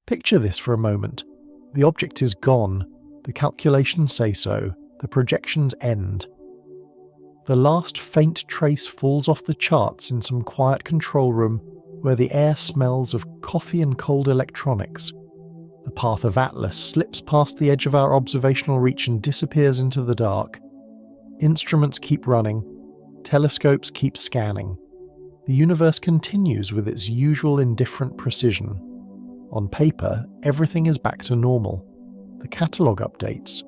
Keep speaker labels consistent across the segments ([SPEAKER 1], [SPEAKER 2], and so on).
[SPEAKER 1] Picture this for a moment. The object is gone, the calculations say so, the projections end. The last faint trace falls off the charts in some quiet control room where the air smells of coffee and cold electronics. The path of Atlas slips past the edge of our observational reach and disappears into the dark. Instruments keep running, telescopes keep scanning. The universe continues with its usual indifferent precision. On paper, everything is back to normal. The catalogue updates.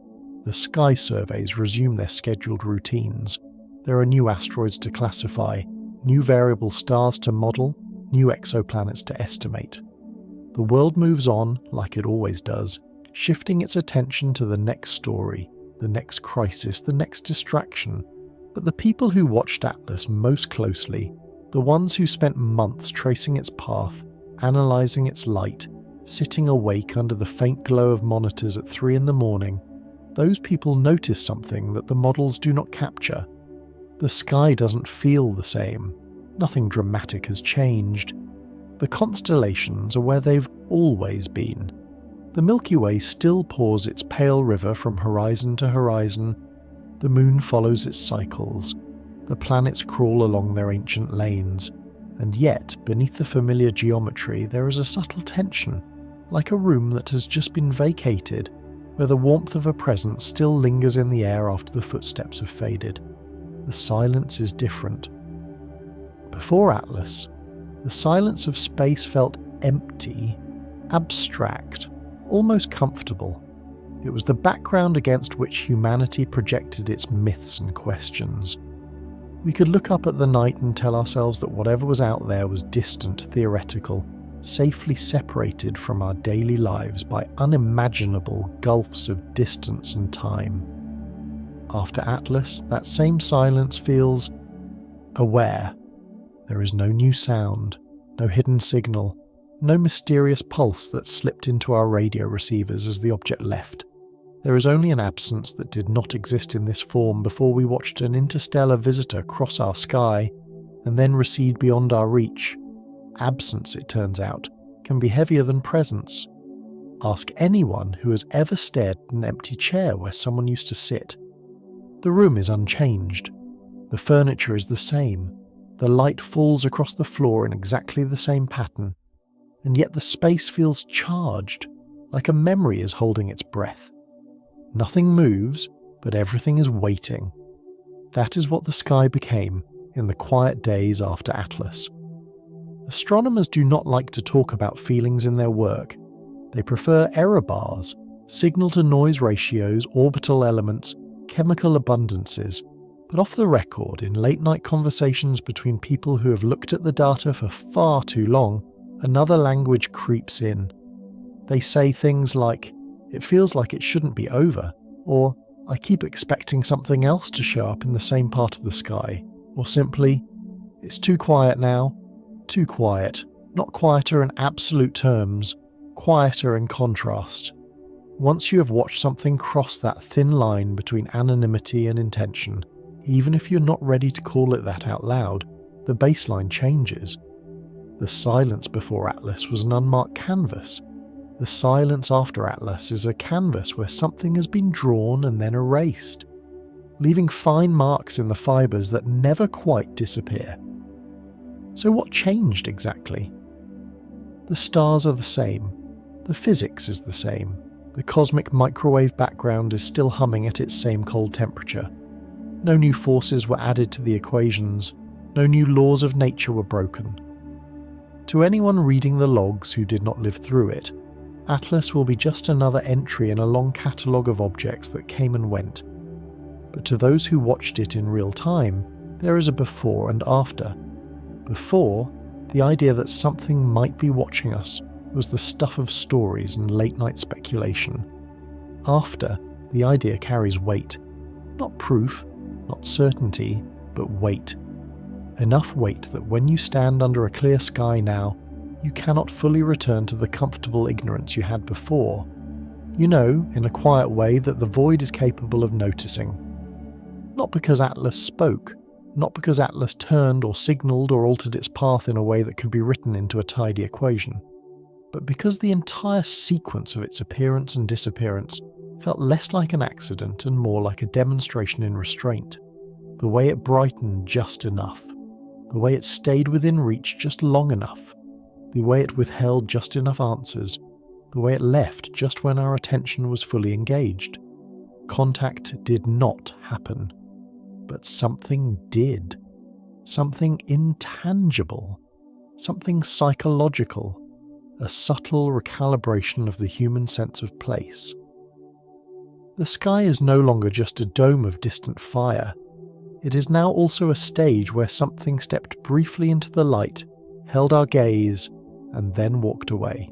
[SPEAKER 1] The sky surveys resume their scheduled routines. There are new asteroids to classify, new variable stars to model, new exoplanets to estimate. The world moves on, like it always does, shifting its attention to the next story, the next crisis, the next distraction. But the people who watched Atlas most closely, the ones who spent months tracing its path, analysing its light, sitting awake under the faint glow of monitors at 3 a.m, those people notice something that the models do not capture. The sky doesn't feel the same. Nothing dramatic has changed. The constellations are where they've always been. The Milky Way still pours its pale river from horizon to horizon. The moon follows its cycles. The planets crawl along their ancient lanes. And yet, beneath the familiar geometry, there is a subtle tension, like a room that has just been vacated, where the warmth of a presence still lingers in the air after the footsteps have faded. The silence is different. Before Atlas, the silence of space felt empty, abstract, almost comfortable. It was the background against which humanity projected its myths and questions. We could look up at the night and tell ourselves that whatever was out there was distant, theoretical, safely separated from our daily lives by unimaginable gulfs of distance and time. After Atlas, that same silence feels aware. There is no new sound, no hidden signal, no mysterious pulse that slipped into our radio receivers as the object left. There is only an absence that did not exist in this form before we watched an interstellar visitor cross our sky and then recede beyond our reach. Absence, it turns out, can be heavier than presence. Ask anyone who has ever stared at an empty chair where someone used to sit. The room is unchanged. The furniture is the same. The light falls across the floor in exactly the same pattern. And yet the space feels charged, like a memory is holding its breath. Nothing moves, but everything is waiting. That is what the sky became in the quiet days after Atlas. Astronomers do not like to talk about feelings in their work. They prefer error bars, signal-to-noise ratios, orbital elements, chemical abundances. But off the record, in late-night conversations between people who have looked at the data for far too long, another language creeps in. They say things like, "It feels like it shouldn't be over," or "I keep expecting something else to show up in the same part of the sky," or simply, "It's too quiet now." Too quiet, not quieter in absolute terms, quieter in contrast. Once you have watched something cross that thin line between anonymity and intention, even if you're not ready to call it that out loud, the baseline changes. The silence before Atlas was an unmarked canvas. The silence after Atlas is a canvas where something has been drawn and then erased, leaving fine marks in the fibres that never quite disappear. So what changed exactly? The stars are the same. The physics is the same. The cosmic microwave background is still humming at its same cold temperature. No new forces were added to the equations. No new laws of nature were broken. To anyone reading the logs who did not live through it, Atlas will be just another entry in a long catalogue of objects that came and went. But to those who watched it in real time, there is a before and after. Before, the idea that something might be watching us was the stuff of stories and late-night speculation. After, the idea carries weight. Not proof, not certainty, but weight. Enough weight that when you stand under a clear sky now, you cannot fully return to the comfortable ignorance you had before. You know, in a quiet way, that the void is capable of noticing. Not because Atlas spoke, not because Atlas turned or signalled or altered its path in a way that could be written into a tidy equation. but because the entire sequence of its appearance and disappearance felt less like an accident and more like a demonstration in restraint. The way it brightened just enough, the way it stayed within reach just long enough, the way it withheld just enough answers, the way it left just when our attention was fully engaged. Contact did not happen, but something did. Something intangible, something psychological, a subtle recalibration of the human sense of place. The sky is no longer just a dome of distant fire. It is now also a stage where something stepped briefly into the light, held our gaze, and then walked away.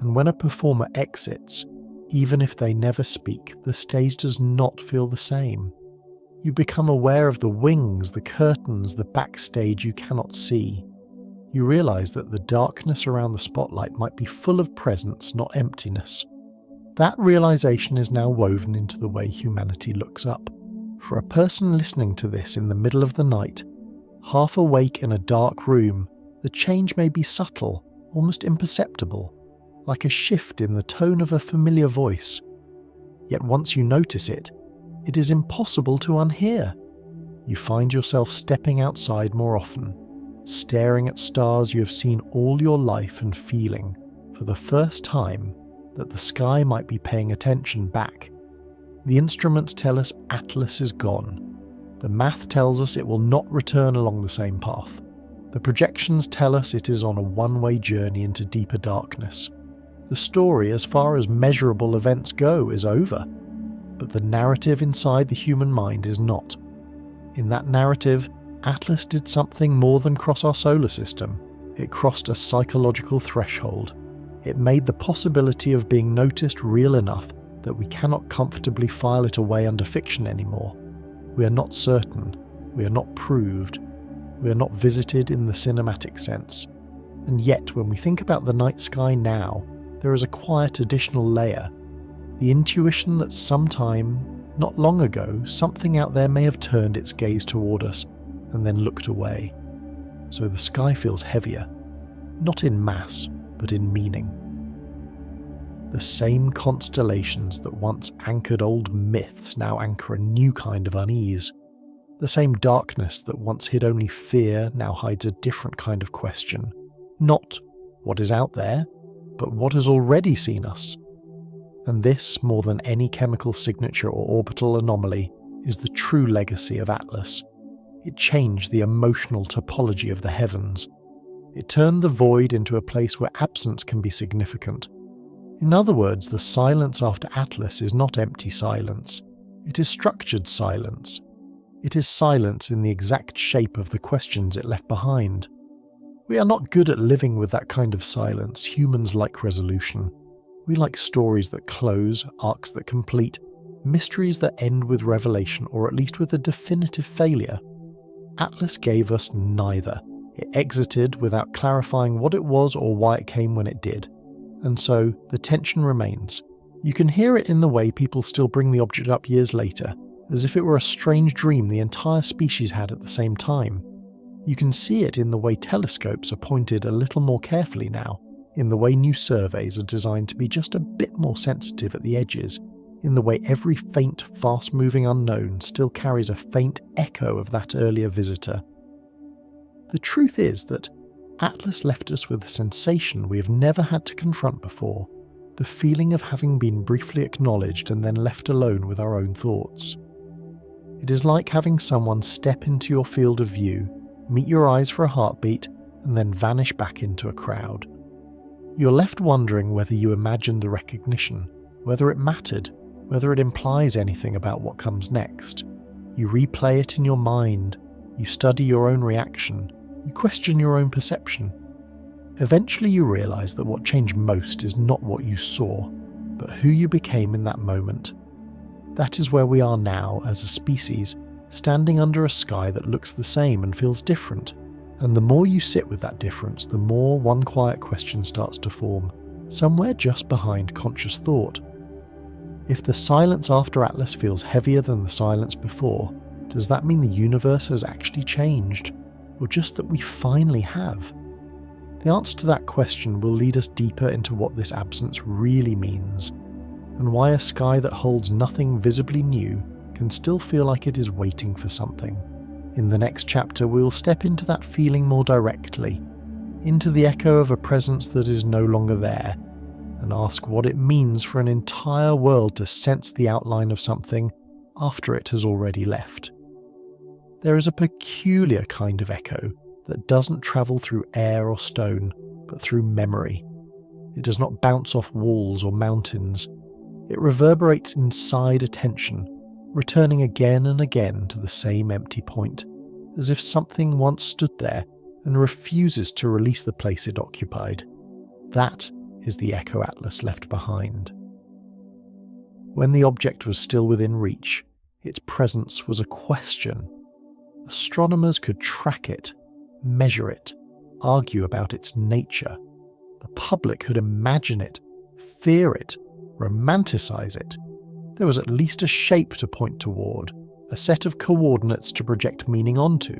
[SPEAKER 1] And when a performer exits, even if they never speak, the stage does not feel the same. You become aware of the wings, the curtains, the backstage you cannot see. You realize that the darkness around the spotlight might be full of presence, not emptiness. That realization is now woven into the way humanity looks up. For a person listening to this in the middle of the night, half awake in a dark room, the change may be subtle, almost imperceptible, like a shift in the tone of a familiar voice. Yet once you notice it, it is impossible to unhear. You find yourself stepping outside more often, staring at stars you have seen all your life and feeling, for the first time, that the sky might be paying attention back. The instruments tell us Atlas is gone. The math tells us it will not return along the same path. The projections tell us it is on a one-way journey into deeper darkness. The story, as far as measurable events go, is over. But the narrative inside the human mind is not. In that narrative, Atlas did something more than cross our solar system. It crossed a psychological threshold. It made the possibility of being noticed real enough that we cannot comfortably file it away under fiction anymore. We are not certain. We are not proved. We are not visited in the cinematic sense. And yet, when we think about the night sky now, there is a quiet additional layer. The intuition that sometime, not long ago, something out there may have turned its gaze toward us and then looked away. So the sky feels heavier, not in mass, but in meaning. The same constellations that once anchored old myths now anchor a new kind of unease. The same darkness that once hid only fear now hides a different kind of question. Not what is out there, but what has already seen us. And this, more than any chemical signature or orbital anomaly, is the true legacy of Atlas. It changed the emotional topology of the heavens. It turned the void into a place where absence can be significant. In other words, the silence after Atlas is not empty silence. It is structured silence. It is silence in the exact shape of the questions it left behind. We are not good at living with that kind of silence. Humans like resolution. We like stories that close, arcs that complete, mysteries that end with revelation or at least with a definitive failure. Atlas gave us neither. It exited without clarifying what it was or why it came when it did. And so, the tension remains. You can hear it in the way people still bring the object up years later, as if it were a strange dream the entire species had at the same time. You can see it in the way telescopes are pointed a little more carefully now, in the way new surveys are designed to be just a bit more sensitive at the edges, in the way every faint, fast-moving unknown still carries a faint echo of that earlier visitor. The truth is that Atlas left us with a sensation we have never had to confront before, the feeling of having been briefly acknowledged and then left alone with our own thoughts. It is like having someone step into your field of view, meet your eyes for a heartbeat, and then vanish back into a crowd. You're left wondering whether you imagined the recognition, whether it mattered, whether it implies anything about what comes next. You replay it in your mind, you study your own reaction, you question your own perception. Eventually you realize that what changed most is not what you saw, but who you became in that moment. That is where we are now as a species, standing under a sky that looks the same and feels different. And the more you sit with that difference, the more one quiet question starts to form, somewhere just behind conscious thought. If the silence after Atlas feels heavier than the silence before, does that mean the universe has actually changed? Or just that we finally have? The answer to that question will lead us deeper into what this absence really means, and why a sky that holds nothing visibly new can still feel like it is waiting for something. In the next chapter, we'll step into that feeling more directly, into the echo of a presence that is no longer there, and ask what it means for an entire world to sense the outline of something after it has already left. There is a peculiar kind of echo that doesn't travel through air or stone, but through memory. It does not bounce off walls or mountains. It reverberates inside attention, returning again and again to the same empty point, as if something once stood there and refuses to release the place it occupied. That is the echo Atlas left behind. When the object was still within reach, its presence was a question. Astronomers could track it, measure it, argue about its nature. The public could imagine it, fear it, romanticize it. There was at least a shape to point toward, a set of coordinates to project meaning onto.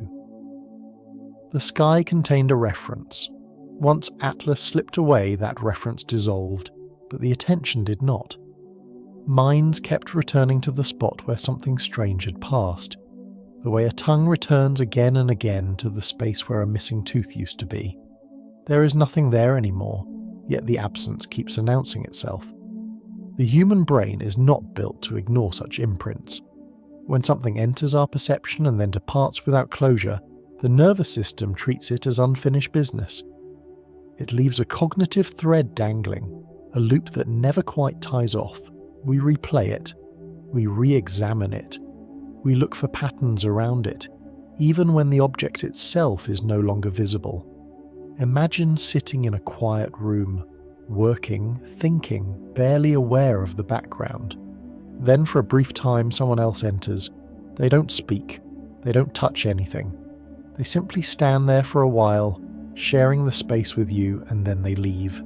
[SPEAKER 1] The sky contained a reference. Once Atlas slipped away, that reference dissolved, but the attention did not. Minds kept returning to the spot where something strange had passed, the way a tongue returns again and again to the space where a missing tooth used to be. There is nothing there anymore, yet the absence keeps announcing itself. The human brain is not built to ignore such imprints. When something enters our perception and then departs without closure, the nervous system treats it as unfinished business. It leaves a cognitive thread dangling, a loop that never quite ties off. We replay it. We re-examine it. We look for patterns around it, even when the object itself is no longer visible. Imagine sitting in a quiet room, working, thinking, barely aware of the background. Then for a brief time someone else enters. They don't speak. They don't touch anything. They simply stand there for a while, sharing the space with you, and then they leave.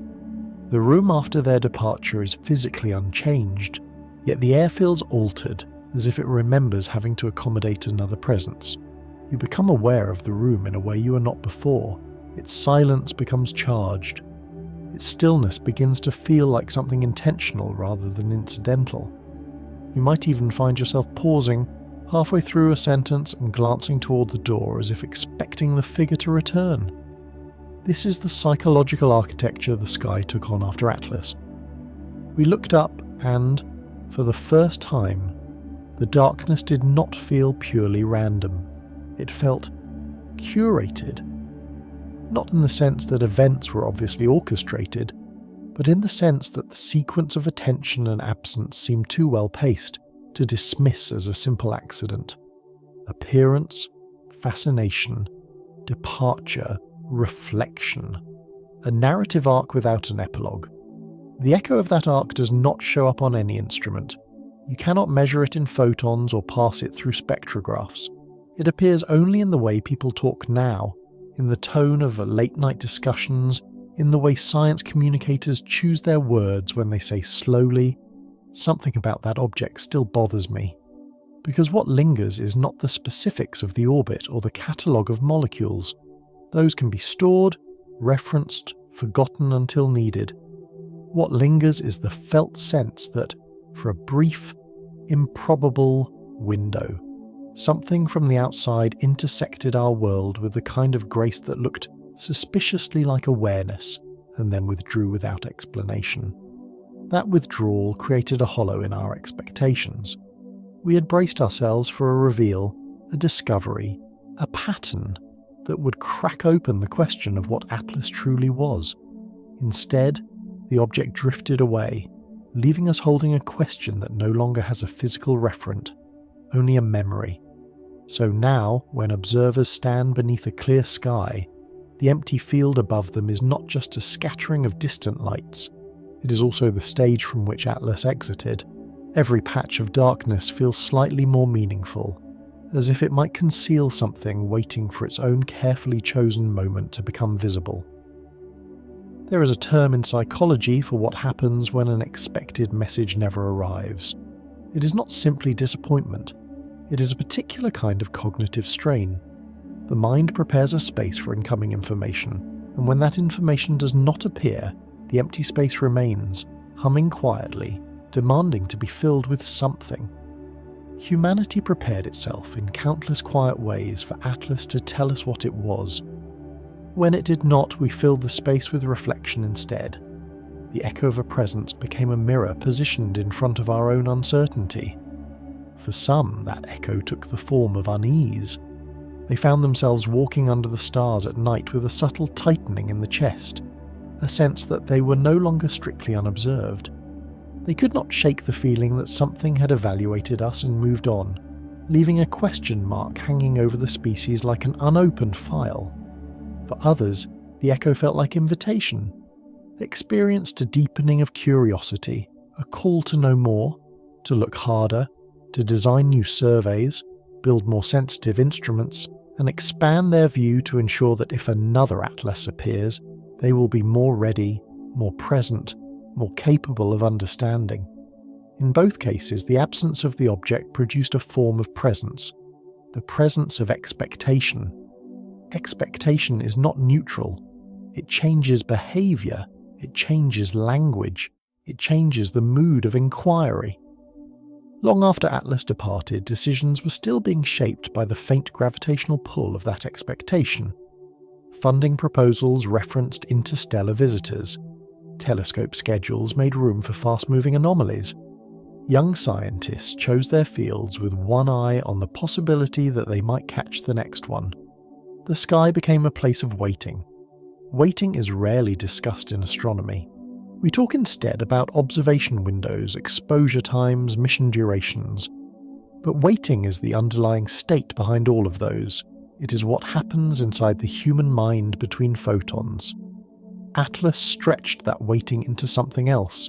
[SPEAKER 1] The room after their departure is physically unchanged, yet the air feels altered, as if it remembers having to accommodate another presence. You become aware of the room in a way you were not before. Its silence becomes charged. Its stillness begins to feel like something intentional rather than incidental. You might even find yourself pausing halfway through a sentence and glancing toward the door as if expecting the figure to return. This is the psychological architecture the sky took on after Atlas. We looked up and, for the first time, the darkness did not feel purely random. It felt curated. Not in the sense that events were obviously orchestrated, but in the sense that the sequence of attention and absence seemed too well paced to dismiss as a simple accident. Appearance, fascination, departure, reflection. A narrative arc without an epilogue. The echo of that arc does not show up on any instrument. You cannot measure it in photons or pass it through spectrographs. It appears only in the way people talk now, in the tone of late-night discussions, in the way science communicators choose their words when they say slowly. Something about that object still bothers me. Because what lingers is not the specifics of the orbit or the catalogue of molecules. Those can be stored, referenced, forgotten until needed. What lingers is the felt sense that, for a brief, improbable window, something from the outside intersected our world with the kind of grace that looked suspiciously like awareness, and then withdrew without explanation. That withdrawal created a hollow in our expectations. We had braced ourselves for a reveal, a discovery, a pattern that would crack open the question of what Atlas truly was. Instead, the object drifted away, leaving us holding a question that no longer has a physical referent, only a memory. So now, when observers stand beneath a clear sky, the empty field above them is not just a scattering of distant lights, it is also the stage from which Atlas exited. Every patch of darkness feels slightly more meaningful, as if it might conceal something waiting for its own carefully chosen moment to become visible. There is a term in psychology for what happens when an expected message never arrives. It is not simply disappointment, it is a particular kind of cognitive strain. The mind prepares a space for incoming information, and when that information does not appear, the empty space remains, humming quietly, demanding to be filled with something. Humanity prepared itself in countless quiet ways for Atlas to tell us what it was. When it did not, we filled the space with reflection instead. The echo of a presence became a mirror positioned in front of our own uncertainty. For some, that echo took the form of unease. They found themselves walking under the stars at night with a subtle tightening in the chest, a sense that they were no longer strictly unobserved. They could not shake the feeling that something had evaluated us and moved on, leaving a question mark hanging over the species like an unopened file. For others, the echo felt like invitation. They experienced a deepening of curiosity, a call to know more, to look harder, to design new surveys, build more sensitive instruments, and expand their view to ensure that if another Atlas appears, they will be more ready, more present, more capable of understanding. In both cases, the absence of the object produced a form of presence, the presence of expectation. Expectation is not neutral. It changes behaviour, it changes language, it changes the mood of inquiry. Long after Atlas departed, decisions were still being shaped by the faint gravitational pull of that expectation. Funding proposals referenced interstellar visitors. Telescope schedules made room for fast-moving anomalies. Young scientists chose their fields with one eye on the possibility that they might catch the next one. The sky became a place of waiting. Waiting is rarely discussed in astronomy. We talk instead about observation windows, exposure times, mission durations. But waiting is the underlying state behind all of those. It is what happens inside the human mind between photons. Atlas stretched that waiting into something else.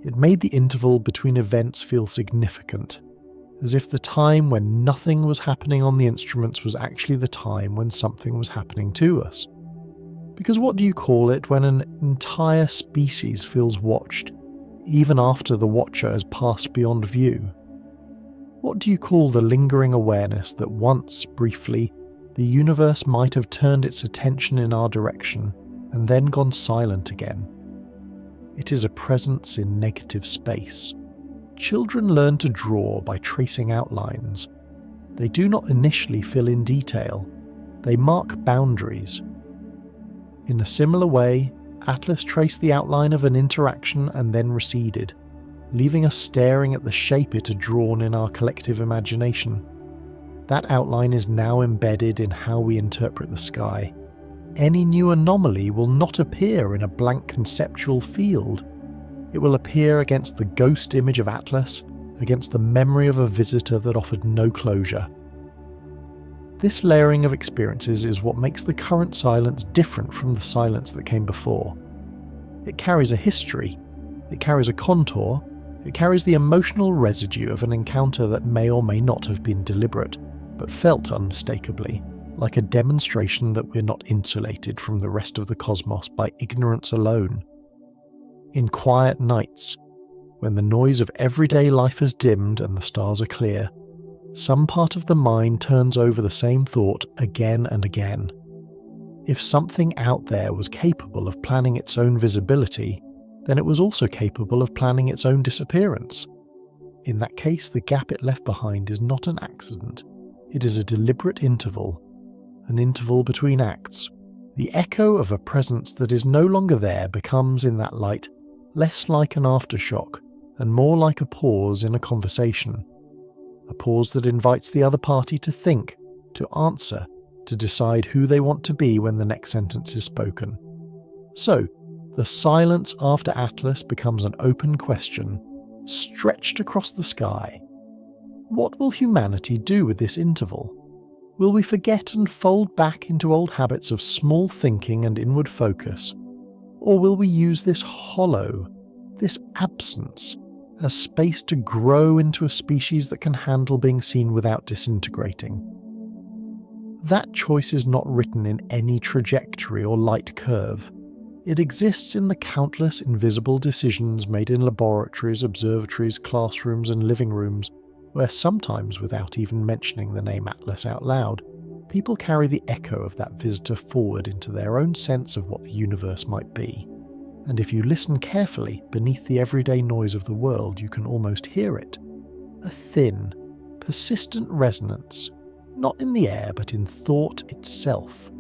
[SPEAKER 1] It made the interval between events feel significant, as if the time when nothing was happening on the instruments was actually the time when something was happening to us. Because what do you call it when an entire species feels watched, even after the watcher has passed beyond view? What do you call the lingering awareness that once, briefly, the universe might have turned its attention in our direction and then gone silent again? It is a presence in negative space. Children learn to draw by tracing outlines. They do not initially fill in detail. They mark boundaries. In a similar way, Atlas traced the outline of an interaction and then receded, leaving us staring at the shape it had drawn in our collective imagination. That outline is now embedded in how we interpret the sky. Any new anomaly will not appear in a blank conceptual field. It will appear against the ghost image of Atlas, against the memory of a visitor that offered no closure. This layering of experiences is what makes the current silence different from the silence that came before. It carries a history, it carries a contour, it carries the emotional residue of an encounter that may or may not have been deliberate, but felt unmistakably, like a demonstration that we're not insulated from the rest of the cosmos by ignorance alone. In quiet nights, when the noise of everyday life has dimmed and the stars are clear, some part of the mind turns over the same thought again and again. If something out there was capable of planning its own visibility, then it was also capable of planning its own disappearance. In that case, the gap it left behind is not an accident. It is a deliberate interval, an interval between acts. The echo of a presence that is no longer there becomes, in that light, less like an aftershock and more like a pause in a conversation. A pause that invites the other party to think, to answer, to decide who they want to be when the next sentence is spoken. So, the silence after Atlas becomes an open question, stretched across the sky. What will humanity do with this interval? Will we forget and fold back into old habits of small thinking and inward focus? Or will we use this hollow, this absence, as space to grow into a species that can handle being seen without disintegrating? That choice is not written in any trajectory or light curve. It exists in the countless invisible decisions made in laboratories, observatories, classrooms and living rooms, where sometimes, without even mentioning the name Atlas out loud, people carry the echo of that visitor forward into their own sense of what the universe might be. And if you listen carefully beneath the everyday noise of the world, you can almost hear it. A thin, persistent resonance, not in the air but in thought itself.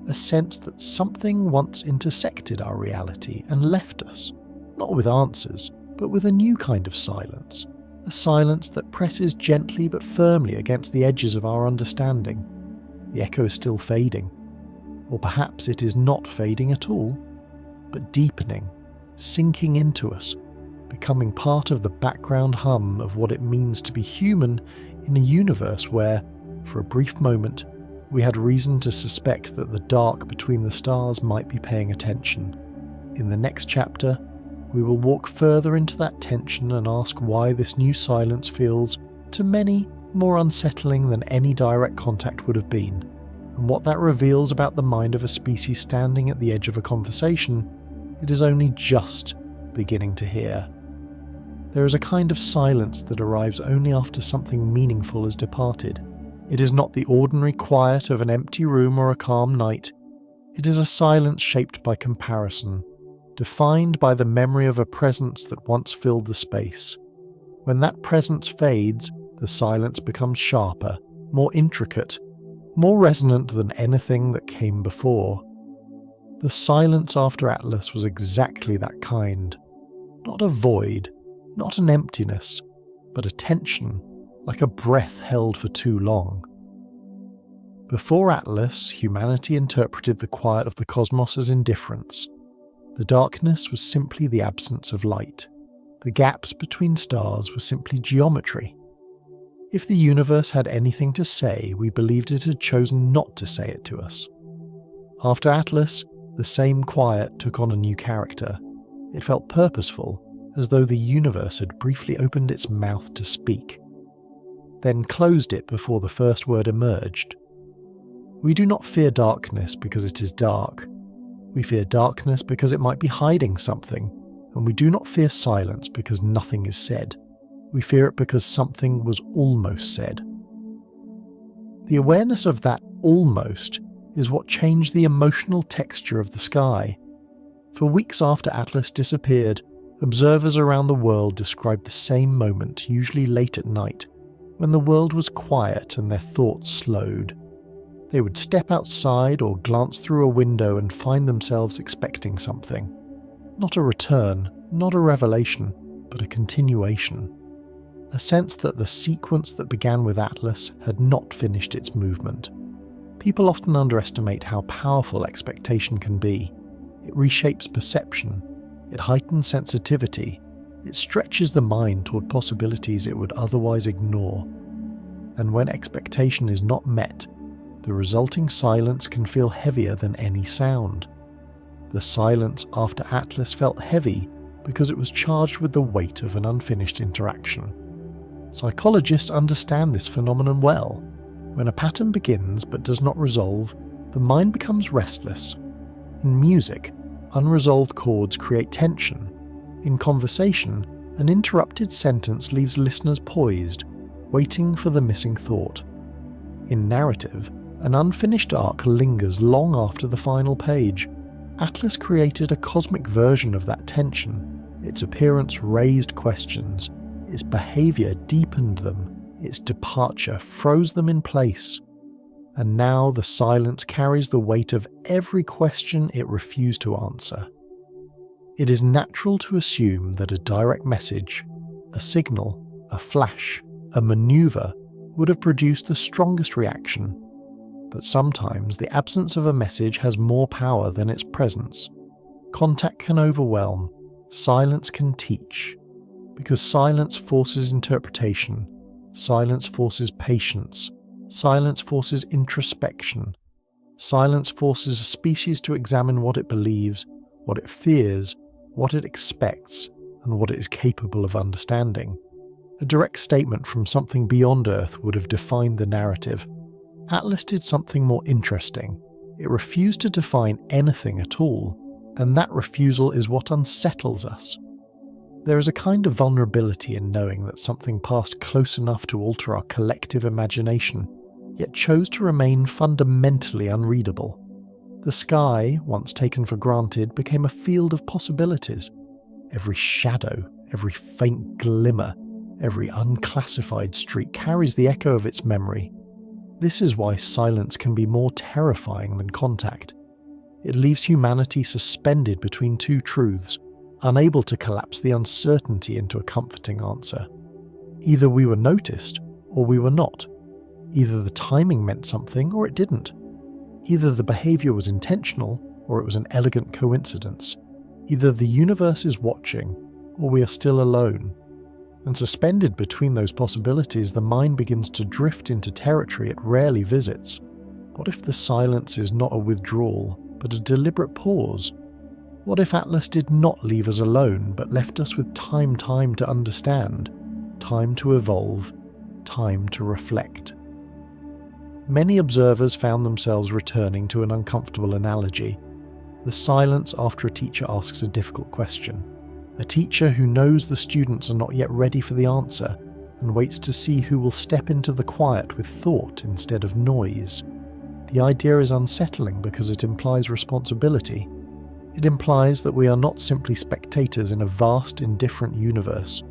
[SPEAKER 1] A sense that something once intersected our reality and left us, not with answers, but with a new kind of silence. A silence that presses gently but firmly against the edges of our understanding. The echo is still fading. Or perhaps it is not fading at all, but deepening, sinking into us, becoming part of the background hum of what it means to be human in a universe where, for a brief moment, we had reason to suspect that the dark between the stars might be paying attention. In the next chapter, we will walk further into that tension and ask why this new silence feels, to many, more unsettling than any direct contact would have been, and what that reveals about the mind of a species standing at the edge of a conversation it is only just beginning to hear. There is a kind of silence that arrives only after something meaningful has departed. It is not the ordinary quiet of an empty room or a calm night. It is a silence shaped by comparison, defined by the memory of a presence that once filled the space. When that presence fades, the silence becomes sharper, more intricate, more resonant than anything that came before. The silence after Atlas was exactly that kind. Not a void, not an emptiness, but a tension, like a breath held for too long. Before Atlas, humanity interpreted the quiet of the cosmos as indifference. The darkness was simply the absence of light. The gaps between stars were simply geometry. If the universe had anything to say, we believed it had chosen not to say it to us. After Atlas, the same quiet took on a new character. It felt purposeful, as though the universe had briefly opened its mouth to speak, then closed it before the first word emerged. We do not fear darkness because it is dark. We fear darkness because it might be hiding something, and we do not fear silence because nothing is said. We fear it because something was almost said. The awareness of that almost is what changed the emotional texture of the sky. For weeks after Atlas disappeared, observers around the world described the same moment, usually late at night, when the world was quiet and their thoughts slowed. They would step outside or glance through a window and find themselves expecting something. Not a return, not a revelation, but a continuation. A sense that the sequence that began with Atlas had not finished its movement. People often underestimate how powerful expectation can be. It reshapes perception, it heightens sensitivity, it stretches the mind toward possibilities it would otherwise ignore. And when expectation is not met, the resulting silence can feel heavier than any sound. The silence after Atlas felt heavy because it was charged with the weight of an unfinished interaction. Psychologists understand this phenomenon well. When a pattern begins but does not resolve, the mind becomes restless. In music, unresolved chords create tension. In conversation, an interrupted sentence leaves listeners poised, waiting for the missing thought. In narrative, an unfinished arc lingers long after the final page. Atlas created a cosmic version of that tension. Its appearance raised questions. Its behaviour deepened them. Its departure froze them in place. And now the silence carries the weight of every question it refused to answer. It is natural to assume that a direct message, a signal, a flash, a maneuver would have produced the strongest reaction. But sometimes the absence of a message has more power than its presence. Contact can overwhelm, silence can teach. Because silence forces interpretation, silence forces patience, silence forces introspection. Silence forces a species to examine what it believes, what it fears, what it expects, and what it is capable of understanding. A direct statement from something beyond Earth would have defined the narrative. Atlas did something more interesting. It refused to define anything at all, and that refusal is what unsettles us. There is a kind of vulnerability in knowing that something passed close enough to alter our collective imagination, yet chose to remain fundamentally unreadable. The sky, once taken for granted, became a field of possibilities. Every shadow, every faint glimmer, every unclassified streak carries the echo of its memory. This is why silence can be more terrifying than contact. It leaves humanity suspended between two truths, unable to collapse the uncertainty into a comforting answer. Either we were noticed, or we were not. Either the timing meant something, or it didn't. Either the behaviour was intentional, or it was an elegant coincidence. Either the universe is watching, or we are still alone. And suspended between those possibilities, the mind begins to drift into territory it rarely visits. What if the silence is not a withdrawal, but a deliberate pause? What if Atlas did not leave us alone, but left us with time to understand, time to evolve, time to reflect? Many observers found themselves returning to an uncomfortable analogy: the silence after a teacher asks a difficult question. A teacher who knows the students are not yet ready for the answer and waits to see who will step into the quiet with thought instead of noise. The idea is unsettling because it implies responsibility. It implies that we are not simply spectators in a vast, indifferent universe,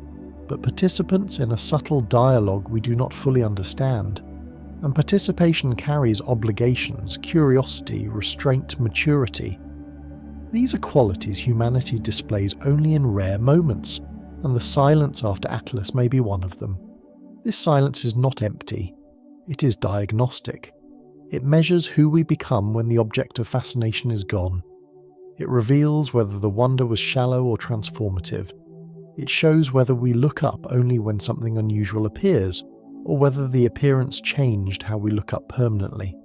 [SPEAKER 1] but participants in a subtle dialogue we do not fully understand. And participation carries obligations, curiosity, restraint, maturity. These are qualities humanity displays only in rare moments, and the silence after Atlas may be one of them. This silence is not empty. It is diagnostic. It measures who we become when the object of fascination is gone. It reveals whether the wonder was shallow or transformative. It shows whether we look up only when something unusual appears, or whether the appearance changed how we look up permanently.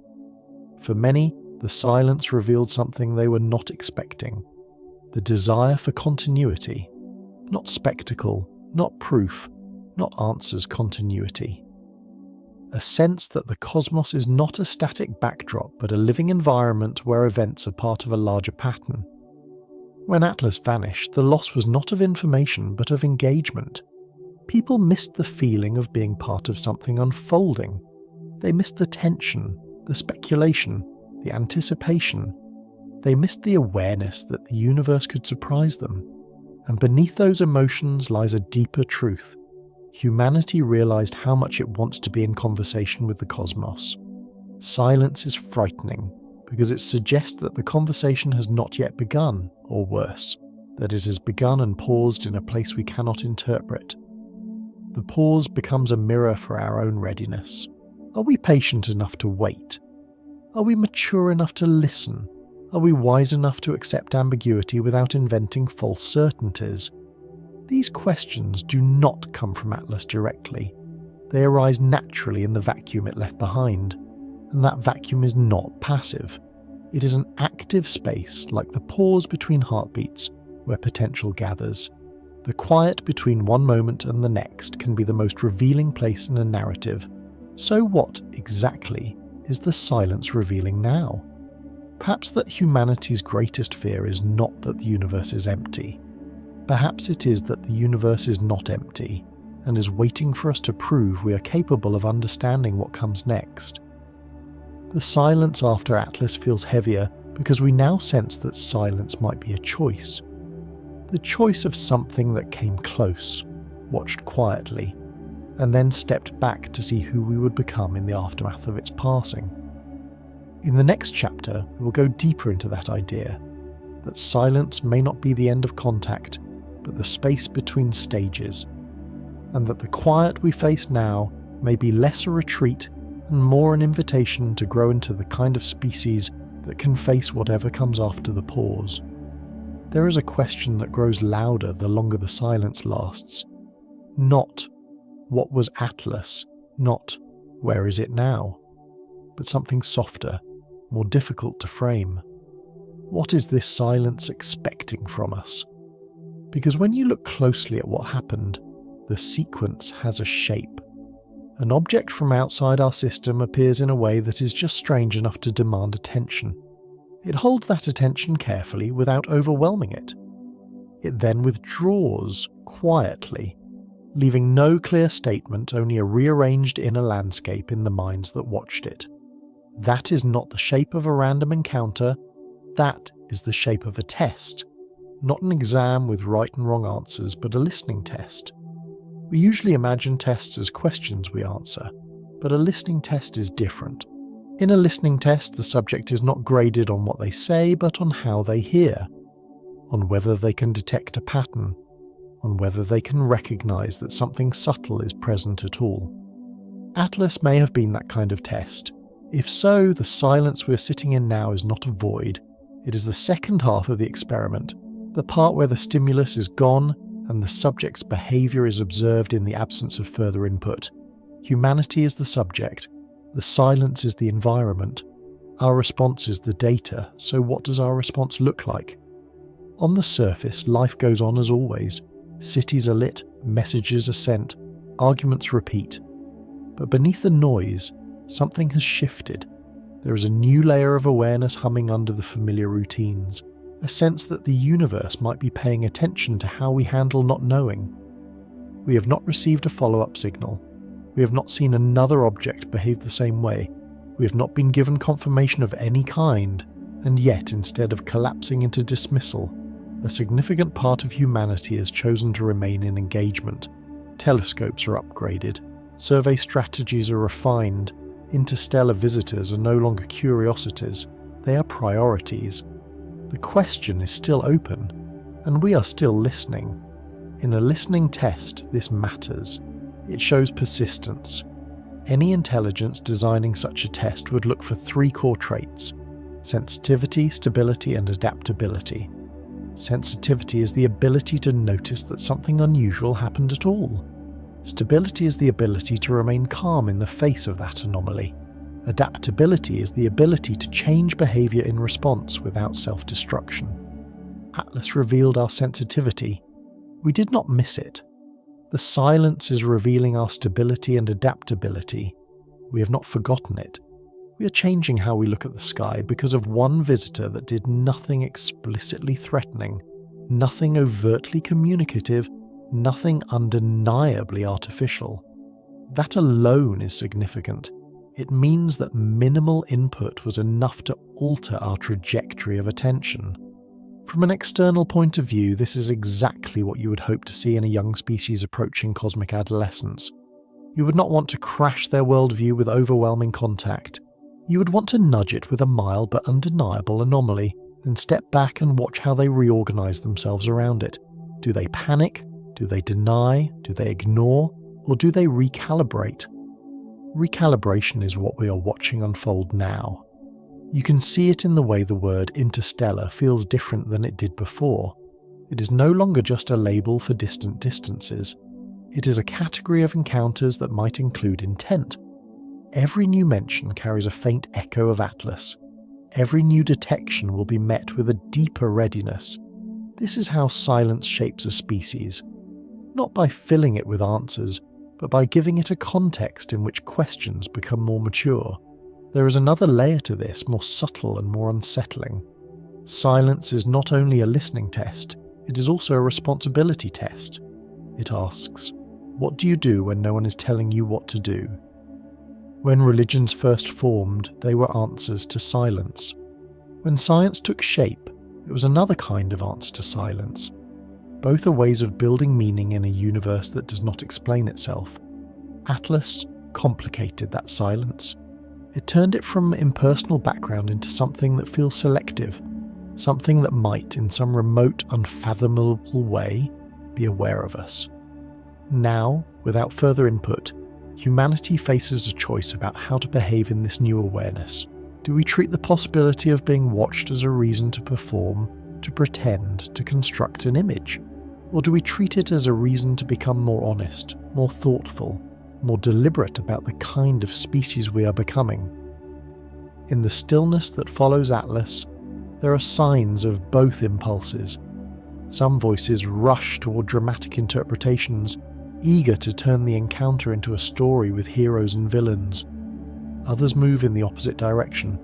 [SPEAKER 1] For many, the silence revealed something they were not expecting: the desire for continuity. Not spectacle, not proof, not answers, continuity. A sense that the cosmos is not a static backdrop but a living environment where events are part of a larger pattern. When Atlas vanished, the loss was not of information but of engagement. People missed the feeling of being part of something unfolding. They missed the tension, the speculation, the anticipation. They missed the awareness that the universe could surprise them. And beneath those emotions lies a deeper truth. Humanity realized how much it wants to be in conversation with the cosmos. Silence is frightening because it suggests that the conversation has not yet begun, or worse, that it has begun and paused in a place we cannot interpret. The pause becomes a mirror for our own readiness. Are we patient enough to wait? Are we mature enough to listen? Are we wise enough to accept ambiguity without inventing false certainties? These questions do not come from Atlas directly. They arise naturally in the vacuum it left behind, and that vacuum is not passive. It is an active space, like the pause between heartbeats, where potential gathers. The quiet between one moment and the next can be the most revealing place in a narrative. So what, exactly, is the silence revealing now? Perhaps that humanity's greatest fear is not that the universe is empty. Perhaps it is that the universe is not empty, and is waiting for us to prove we are capable of understanding what comes next. The silence after Atlas feels heavier because we now sense that silence might be a choice. The choice of something that came close, watched quietly, and then stepped back to see who we would become in the aftermath of its passing. In the next chapter, we will go deeper into that idea, that silence may not be the end of contact, but the space between stages, and that the quiet we face now may be less a retreat and more an invitation to grow into the kind of species that can face whatever comes after the pause. There is a question that grows louder the longer the silence lasts. Not, what was Atlas? Not, where is it now? But something softer, more difficult to frame. What is this silence expecting from us? Because when you look closely at what happened, the sequence has a shape. An object from outside our system appears in a way that is just strange enough to demand attention. It holds that attention carefully without overwhelming it. It then withdraws quietly, leaving no clear statement, only a rearranged inner landscape in the minds that watched it. That is not the shape of a random encounter, that is the shape of a test. Not an exam with right and wrong answers, but a listening test. We usually imagine tests as questions we answer, but a listening test is different. In a listening test, the subject is not graded on what they say, but on how they hear, on whether they can detect a pattern, on whether they can recognize that something subtle is present at all. Atlas may have been that kind of test. If so, the silence we're sitting in now is not a void. It is the second half of the experiment, the part where the stimulus is gone and the subject's behavior is observed in the absence of further input. Humanity is the subject, the silence is the environment, our response is the data, so what does our response look like? On the surface, life goes on as always. Cities are lit, messages are sent, arguments repeat. But beneath the noise, something has shifted. There is a new layer of awareness humming under the familiar routines, a sense that the universe might be paying attention to how we handle not knowing. We have not received a follow-up signal. We have not seen another object behave the same way. We have not been given confirmation of any kind, and yet instead of collapsing into dismissal, a significant part of humanity has chosen to remain in engagement. Telescopes are upgraded, survey strategies are refined, interstellar visitors are no longer curiosities, they are priorities. The question is still open, and we are still listening. In a listening test, this matters. It shows persistence. Any intelligence designing such a test would look for 3 core traits: sensitivity, stability, and adaptability. Sensitivity is the ability to notice that something unusual happened at all. Stability is the ability to remain calm in the face of that anomaly. Adaptability is the ability to change behavior in response without self-destruction. Atlas revealed our sensitivity. We did not miss it. The silence is revealing our stability and adaptability. We have not forgotten it. We are changing how we look at the sky because of one visitor that did nothing explicitly threatening, nothing overtly communicative, nothing undeniably artificial. That alone is significant. It means that minimal input was enough to alter our trajectory of attention. From an external point of view, this is exactly what you would hope to see in a young species approaching cosmic adolescence. You would not want to crash their worldview with overwhelming contact. You would want to nudge it with a mild but undeniable anomaly, then step back and watch how they reorganize themselves around it. Do they panic? Do they deny? Do they ignore? Or do they recalibrate? Recalibration is what we are watching unfold now. You can see it in the way the word interstellar feels different than it did before. It is no longer just a label for distant distances. It is a category of encounters that might include intent. Every new mention carries a faint echo of Atlas. Every new detection will be met with a deeper readiness. This is how silence shapes a species. Not by filling it with answers, but by giving it a context in which questions become more mature. There is another layer to this, more subtle and more unsettling. Silence is not only a listening test, it is also a responsibility test. It asks, what do you do when no one is telling you what to do? When religions first formed, they were answers to silence. When science took shape, it was another kind of answer to silence. Both are ways of building meaning in a universe that does not explain itself. Atlas complicated that silence. It turned it from impersonal background into something that feels selective, something that might, in some remote, unfathomable way, be aware of us. Now, without further input, humanity faces a choice about how to behave in this new awareness. Do we treat the possibility of being watched as a reason to perform, to pretend, to construct an image? Or do we treat it as a reason to become more honest, more thoughtful, more deliberate about the kind of species we are becoming? In the stillness that follows Atlas, there are signs of both impulses. Some voices rush toward dramatic interpretations, eager to turn the encounter into a story with heroes and villains. Others move in the opposite direction,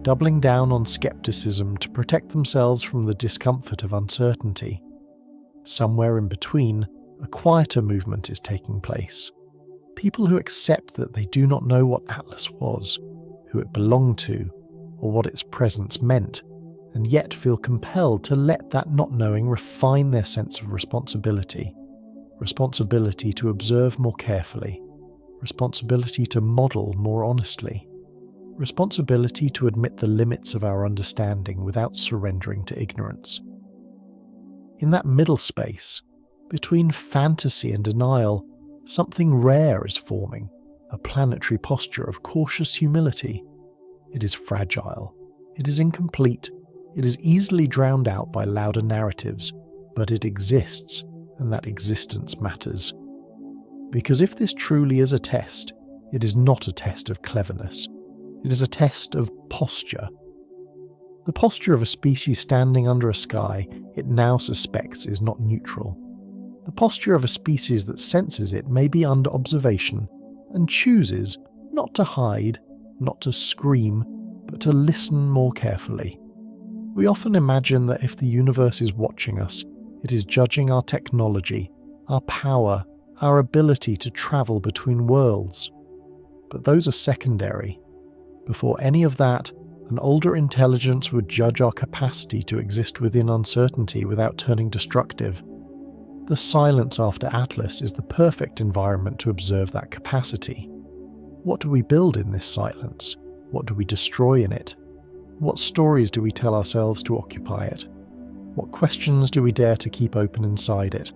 [SPEAKER 1] doubling down on skepticism to protect themselves from the discomfort of uncertainty. Somewhere in between, a quieter movement is taking place. People who accept that they do not know what Atlas was, who it belonged to, or what its presence meant, and yet feel compelled to let that not knowing refine their sense of responsibility. Responsibility to observe more carefully. Responsibility to model more honestly. Responsibility to admit the limits of our understanding without surrendering to ignorance. In that middle space, between fantasy and denial, something rare is forming, a planetary posture of cautious humility. It is fragile. It is incomplete. It is easily drowned out by louder narratives, but it exists, and that existence matters. Because if this truly is a test, it is not a test of cleverness. It is a test of posture. The posture of a species standing under a sky it now suspects is not neutral. The posture of a species that senses it may be under observation and chooses not to hide, not to scream, but to listen more carefully. We often imagine that if the universe is watching us, it is judging our technology, our power, our ability to travel between worlds. But those are secondary. Before any of that, an older intelligence would judge our capacity to exist within uncertainty without turning destructive. The silence after Atlas is the perfect environment to observe that capacity. What do we build in this silence? What do we destroy in it? What stories do we tell ourselves to occupy it? What questions do we dare to keep open inside it?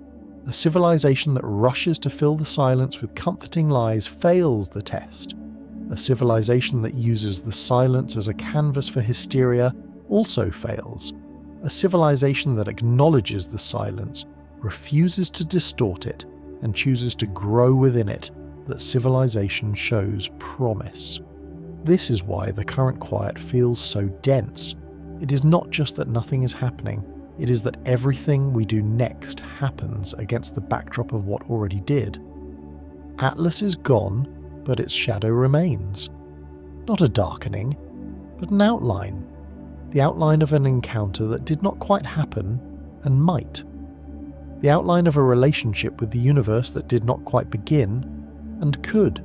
[SPEAKER 1] A civilization that rushes to fill the silence with comforting lies fails the test. A civilization that uses the silence as a canvas for hysteria also fails. A civilization that acknowledges the silence, refuses to distort it, and chooses to grow within it, that civilization shows promise. This is why the current quiet feels so dense. It is not just that nothing is happening, it is that everything we do next happens against the backdrop of what already did. Atlas is gone, but its shadow remains. Not a darkening, but an outline. The outline of an encounter that did not quite happen, and might. The outline of a relationship with the universe that did not quite begin, and could.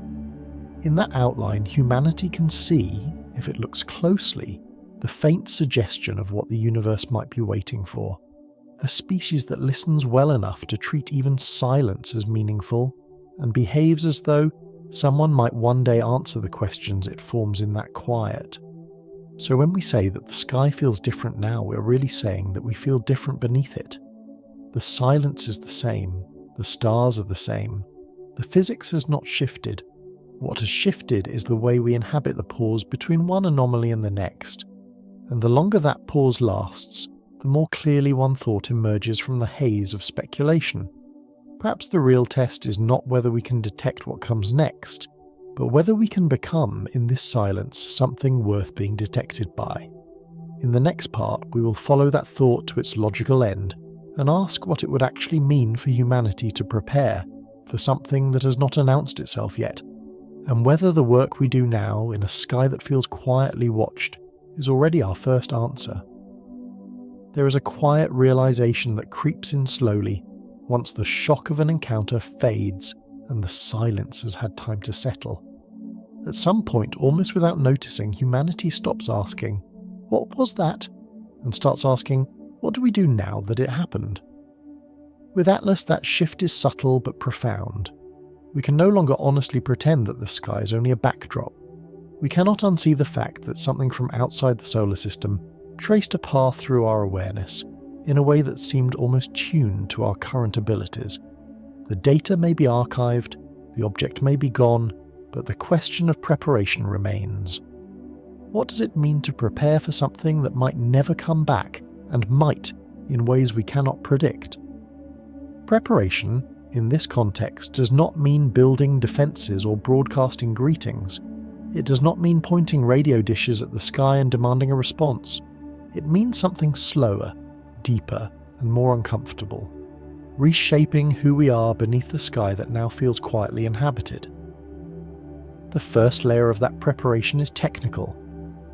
[SPEAKER 1] In that outline, humanity can see, if it looks closely, the faint suggestion of what the universe might be waiting for. A species that listens well enough to treat even silence as meaningful, and behaves as though someone might one day answer the questions it forms in that quiet. So when we say that the sky feels different now, we're really saying that we feel different beneath it. The silence is the same, the stars are the same, the physics has not shifted. What has shifted is the way we inhabit the pause between one anomaly and the next. And the longer that pause lasts, the more clearly one thought emerges from the haze of speculation. Perhaps the real test is not whether we can detect what comes next, but whether we can become, in this silence, something worth being detected by. In the next part, we will follow that thought to its logical end, and ask what it would actually mean for humanity to prepare for something that has not announced itself yet, and whether the work we do now in a sky that feels quietly watched is already our first answer. There is a quiet realization that creeps in slowly once the shock of an encounter fades and the silence has had time to settle. At some point, almost without noticing, humanity stops asking, "What was that?" and starts asking, "What do we do now that it happened?" With Atlas, that shift is subtle but profound. We can no longer honestly pretend that the sky is only a backdrop. We cannot unsee the fact that something from outside the solar system traced a path through our awareness in a way that seemed almost tuned to our current abilities. The data may be archived, the object may be gone, but the question of preparation remains. What does it mean to prepare for something that might never come back, and might in ways we cannot predict? Preparation, in this context, does not mean building defences or broadcasting greetings. It does not mean pointing radio dishes at the sky and demanding a response. It means something slower, deeper, and more uncomfortable, reshaping who we are beneath the sky that now feels quietly inhabited. The first layer of that preparation is technical.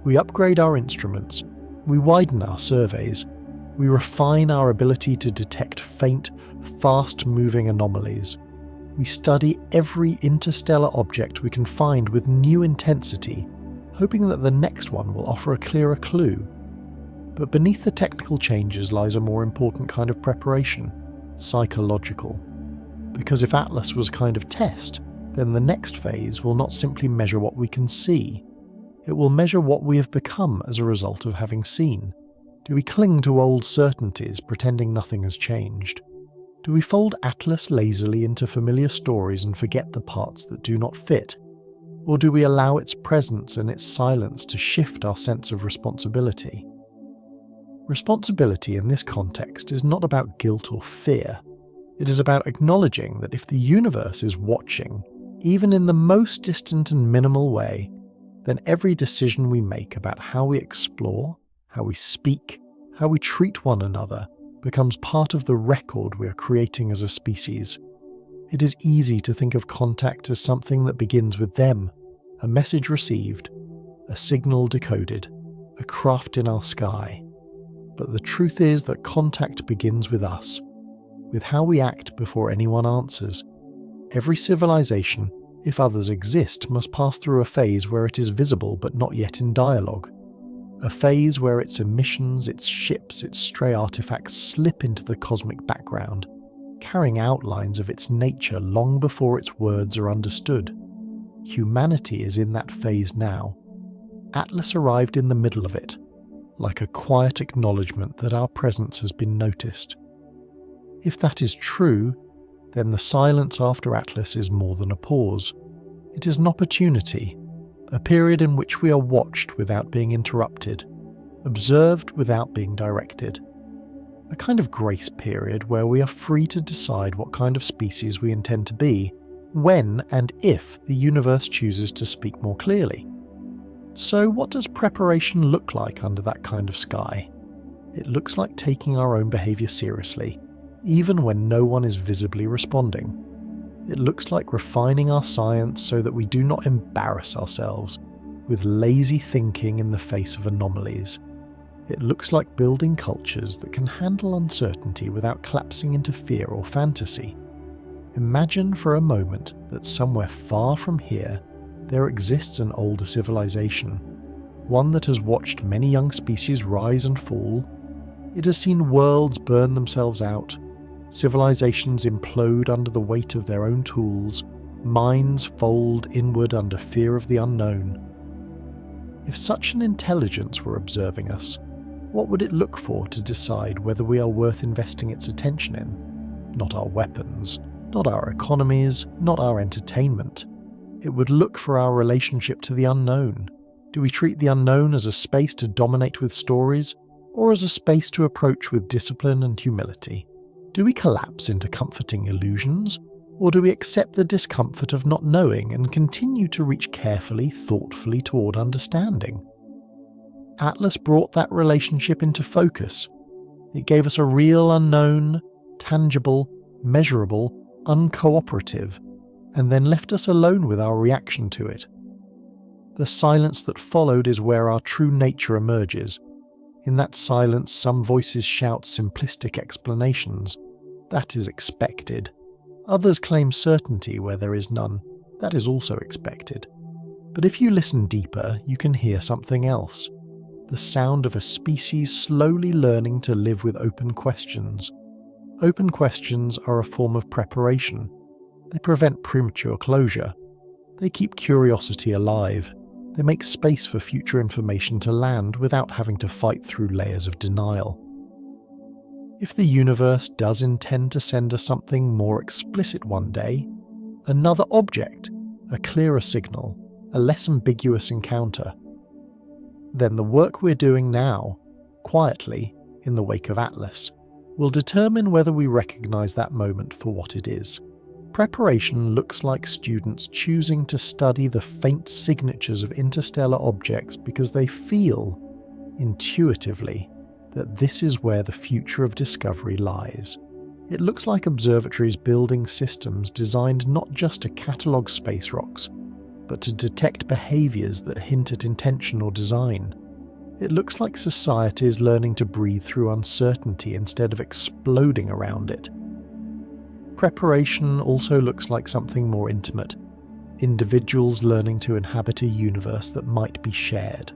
[SPEAKER 1] We upgrade our instruments, we widen our surveys, We refine our ability to detect faint, fast-moving anomalies. We study every interstellar object we can find with new intensity, hoping that the next one will offer a clearer clue. But beneath the technical changes lies a more important kind of preparation, psychological. Because if Atlas was a kind of test, then the next phase will not simply measure what we can see. It will measure what we have become as a result of having seen. Do we cling to old certainties, pretending nothing has changed? Do we fold Atlas lazily into familiar stories and forget the parts that do not fit? Or do we allow its presence and its silence to shift our sense of responsibility? Responsibility in this context is not about guilt or fear. It is about acknowledging that if the universe is watching, even in the most distant and minimal way, then every decision we make about how we explore, how we speak, how we treat one another, becomes part of the record we are creating as a species. It is easy to think of contact as something that begins with them, a message received, a signal decoded, a craft in our sky. But the truth is that contact begins with us, with how we act before anyone answers. Every civilization, if others exist, must pass through a phase where it is visible but not yet in dialogue. A phase where its emissions, its ships, its stray artifacts slip into the cosmic background, carrying outlines of its nature long before its words are understood. Humanity is in that phase now. Atlas arrived in the middle of it, like a quiet acknowledgement that our presence has been noticed. If that is true, then the silence after Atlas is more than a pause. It is an opportunity, a period in which we are watched without being interrupted, observed without being directed. A kind of grace period where we are free to decide what kind of species we intend to be, when and if the universe chooses to speak more clearly. So what does preparation look like under that kind of sky? It looks like taking our own behaviour seriously, even when no one is visibly responding. It looks like refining our science so that we do not embarrass ourselves with lazy thinking in the face of anomalies. It looks like building cultures that can handle uncertainty without collapsing into fear or fantasy. Imagine for a moment that somewhere far from here there exists an older civilization, one that has watched many young species rise and fall. It has seen worlds burn themselves out, civilizations implode under the weight of their own tools, minds fold inward under fear of the unknown. If such an intelligence were observing us, what would it look for to decide whether we are worth investing its attention in? Not our weapons, not our economies, not our entertainment. It would look for our relationship to the unknown. Do we treat the unknown as a space to dominate with stories, or as a space to approach with discipline and humility? Do we collapse into comforting illusions, or do we accept the discomfort of not knowing and continue to reach carefully, thoughtfully toward understanding? Atlas brought that relationship into focus. It gave us a real unknown, tangible, measurable, uncooperative, and then left us alone with our reaction to it. The silence that followed is where our true nature emerges. In that silence, some voices shout simplistic explanations. That is expected. Others claim certainty where there is none. That is also expected. But if you listen deeper, you can hear something else. The sound of a species slowly learning to live with open questions. Open questions are a form of preparation. They prevent premature closure. They keep curiosity alive. They make space for future information to land without having to fight through layers of denial. If the universe does intend to send us something more explicit one day, another object, a clearer signal, a less ambiguous encounter, then the work we're doing now, quietly, in the wake of Atlas, will determine whether we recognize that moment for what it is. Preparation looks like students choosing to study the faint signatures of interstellar objects because they feel, intuitively, that this is where the future of discovery lies. It looks like observatories building systems designed not just to catalogue space rocks, but to detect behaviours that hint at intention or design. It looks like society is learning to breathe through uncertainty instead of exploding around it. Preparation also looks like something more intimate, individuals learning to inhabit a universe that might be shared.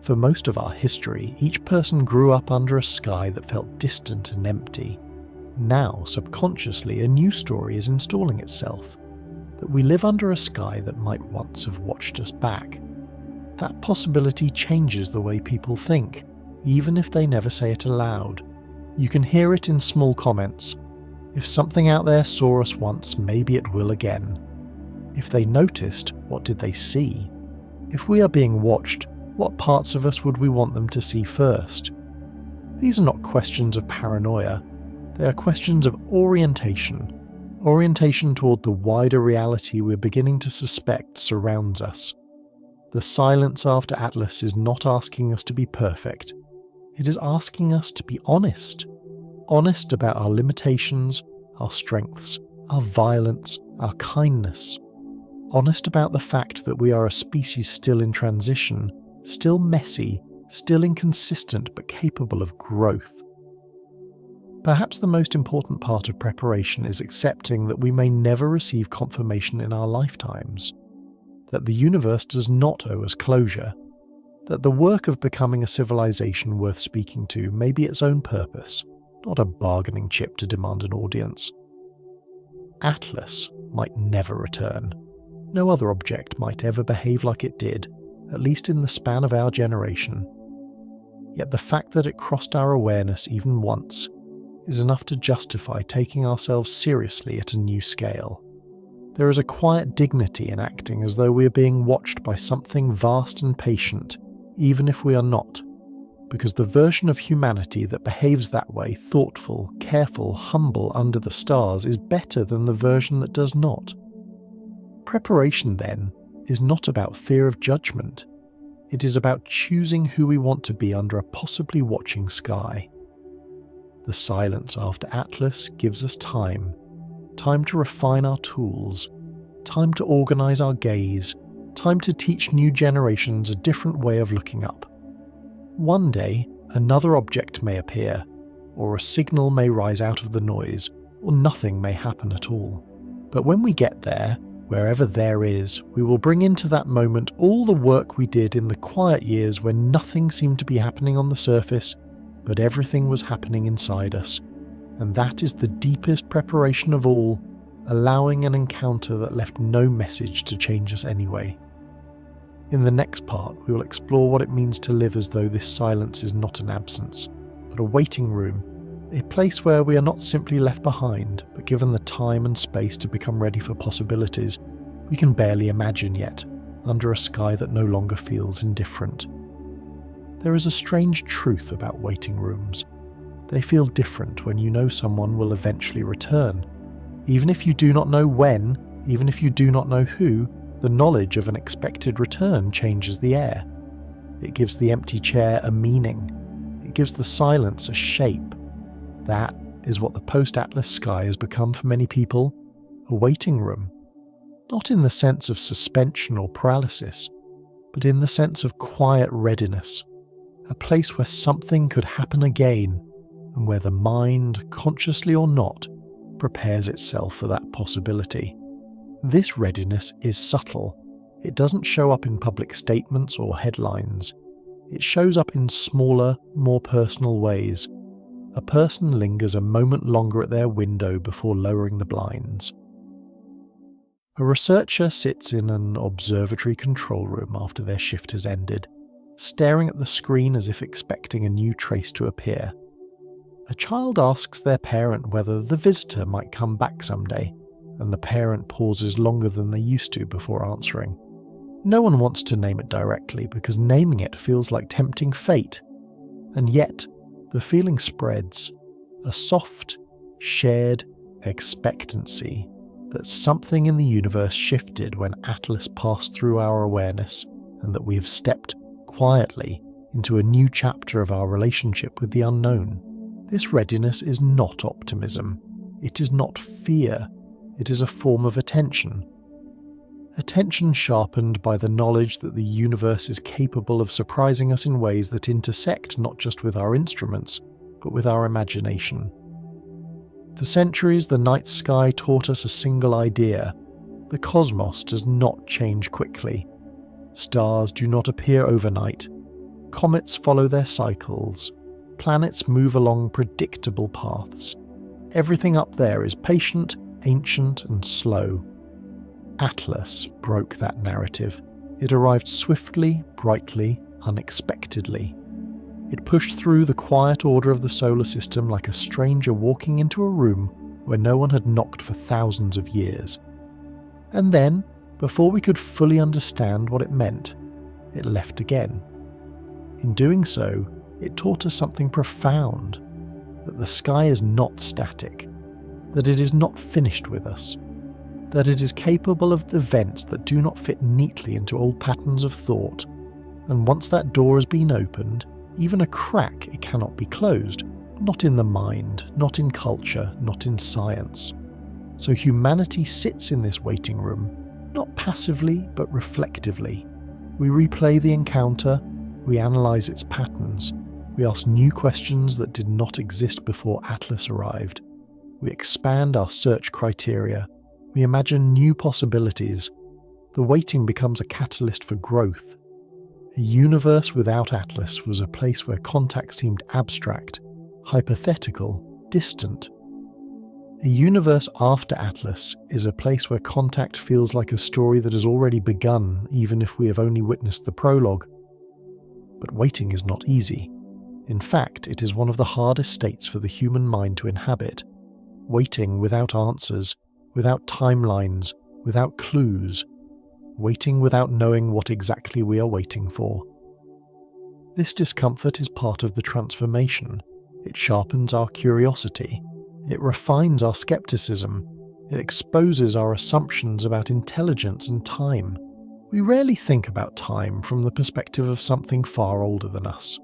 [SPEAKER 1] For most of our history, each person grew up under a sky that felt distant and empty. Now, subconsciously, a new story is installing itself, that we live under a sky that might once have watched us back. That possibility changes the way people think, even if they never say it aloud. You can hear it in small comments. If something out there saw us once, maybe it will again. If they noticed, what did they see? If we are being watched, what parts of us would we want them to see first? These are not questions of paranoia. They are questions of orientation toward the wider reality we're beginning to suspect surrounds us. The silence after Atlas is not asking us to be perfect. It is asking us to be honest. Honest about our limitations, our strengths, our violence, our kindness. Honest about the fact that we are a species still in transition, still messy, still inconsistent but capable of growth. Perhaps the most important part of preparation is accepting that we may never receive confirmation in our lifetimes, that the universe does not owe us closure, that the work of becoming a civilization worth speaking to may be its own purpose, not a bargaining chip to demand an audience. Atlas might never return. No other object might ever behave like it did, at least in the span of our generation. Yet the fact that it crossed our awareness even once is enough to justify taking ourselves seriously at a new scale. There is a quiet dignity in acting as though we are being watched by something vast and patient, even if we are not, because the version of humanity that behaves that way, thoughtful, careful, humble under the stars, is better than the version that does not. Preparation, then, is not about fear of judgment. It is about choosing who we want to be under a possibly watching sky. The silence after Atlas gives us time to refine our tools, time to organize our gaze, time to teach new generations a different way of looking up. One day, another object may appear, or a signal may rise out of the noise, or nothing may happen at all. But when we get there, wherever there is, we will bring into that moment all the work we did in the quiet years when nothing seemed to be happening on the surface, but everything was happening inside us. And that is the deepest preparation of all, allowing an encounter that left no message to change us anyway. In the next part, we will explore what it means to live as though this silence is not an absence, but a waiting room, a place where we are not simply left behind, but given the time and space to become ready for possibilities we can barely imagine yet, under a sky that no longer feels indifferent. There is a strange truth about waiting rooms. They feel different when you know someone will eventually return. Even if you do not know when, even if you do not know who, the knowledge of an expected return changes the air. It gives the empty chair a meaning. It gives the silence a shape. That is what the post-Atlas sky has become for many people, a waiting room. Not in the sense of suspension or paralysis, but in the sense of quiet readiness. A place where something could happen again, and where the mind, consciously or not, prepares itself for that possibility. This readiness is subtle. It doesn't show up in public statements or headlines. It shows up in smaller, more personal ways. A person lingers a moment longer at their window before lowering the blinds. A researcher sits in an observatory control room after their shift has ended, staring at the screen as if expecting a new trace to appear. A child asks their parent whether the visitor might come back someday, and the parent pauses longer than they used to before answering. No one wants to name it directly because naming it feels like tempting fate, and yet the feeling spreads, a soft, shared expectancy that something in the universe shifted when Atlas passed through our awareness, and that we have stepped quietly into a new chapter of our relationship with the unknown. This readiness is not optimism. It is not fear. It is a form of attention. attention sharpened by the knowledge that the universe is capable of surprising us in ways that intersect not just with our instruments, but with our imagination. For centuries, the night sky taught us a single idea: the cosmos does not change quickly. Stars do not appear overnight. Comets follow their cycles. Planets move along predictable paths. Everything up there is patient, ancient, and slow. Atlas broke that narrative. It arrived swiftly, brightly, unexpectedly. It pushed through the quiet order of the solar system like a stranger walking into a room where no one had knocked for thousands of years. And then, before we could fully understand what it meant, it left again. In doing so, it taught us something profound: that the sky is not static, that it is not finished with us, that it is capable of events that do not fit neatly into old patterns of thought, and once that door has been opened, even a crack, it cannot be closed, not in the mind, not in culture, not in science. So humanity sits in this waiting room, not passively but reflectively. We replay the encounter, we analyse its patterns, we ask new questions that did not exist before Atlas arrived. We expand our search criteria, we imagine new possibilities. The waiting becomes a catalyst for growth. A universe without Atlas was a place where contact seemed abstract, hypothetical, distant. A universe after Atlas is a place where contact feels like a story that has already begun, even if we have only witnessed the prologue. But waiting is not easy. In fact, it is one of the hardest states for the human mind to inhabit. Waiting without answers, without timelines, without clues. Waiting without knowing what exactly we are waiting for. This discomfort is part of the transformation. It sharpens our curiosity. It refines our skepticism. It exposes our assumptions about intelligence and time. We rarely think about time from the perspective of something far older than us.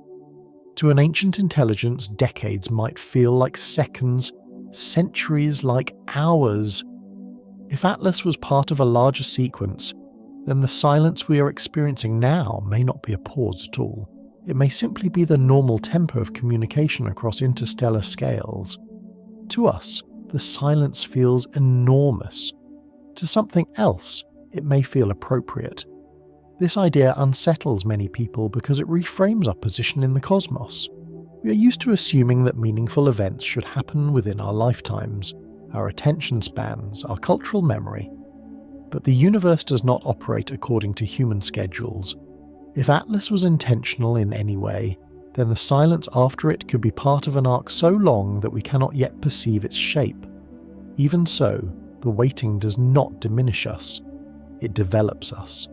[SPEAKER 1] To an ancient intelligence, decades might feel like seconds, centuries like hours. If Atlas was part of a larger sequence, then the silence we are experiencing now may not be a pause at all. It may simply be the normal tempo of communication across interstellar scales. To us, the silence feels enormous. To something else, it may feel appropriate. This idea unsettles many people because it reframes our position in the cosmos. We are used to assuming that meaningful events should happen within our lifetimes, our attention spans, our cultural memory. But the universe does not operate according to human schedules. If Atlas was intentional in any way, then the silence after it could be part of an arc so long that we cannot yet perceive its shape. Even so, the waiting does not diminish us. It develops us.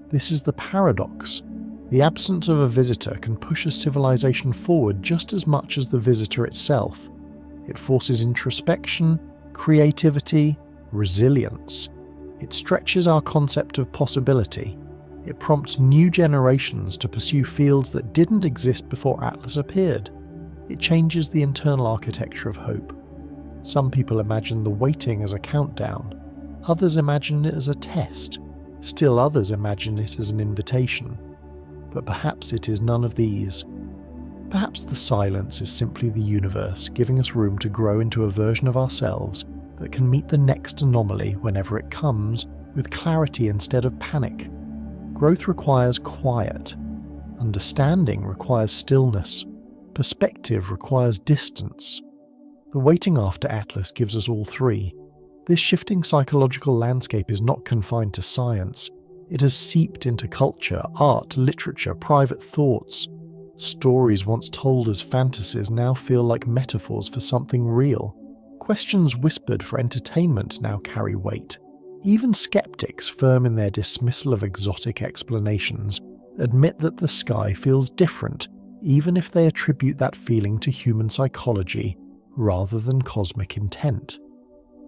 [SPEAKER 1] This is the paradox. The absence of a visitor can push a civilization forward just as much as the visitor itself. It forces introspection, creativity, resilience. It stretches our concept of possibility. It prompts new generations to pursue fields that didn't exist before Atlas appeared. It changes the internal architecture of hope. Some people imagine the waiting as a countdown. Others imagine it as a test. Still others imagine it as an invitation. But perhaps it is none of these. Perhaps the silence is simply the universe giving us room to grow into a version of ourselves that can meet the next anomaly whenever it comes, with clarity instead of panic. Growth requires quiet. Understanding requires stillness. Perspective requires distance. The waiting after Atlas gives us all three. This shifting psychological landscape is not confined to science. It has seeped into culture, art, literature, private thoughts. Stories once told as fantasies now feel like metaphors for something real. Questions whispered for entertainment now carry weight. Even skeptics, firm in their dismissal of exotic explanations, admit that the sky feels different, even if they attribute that feeling to human psychology rather than cosmic intent.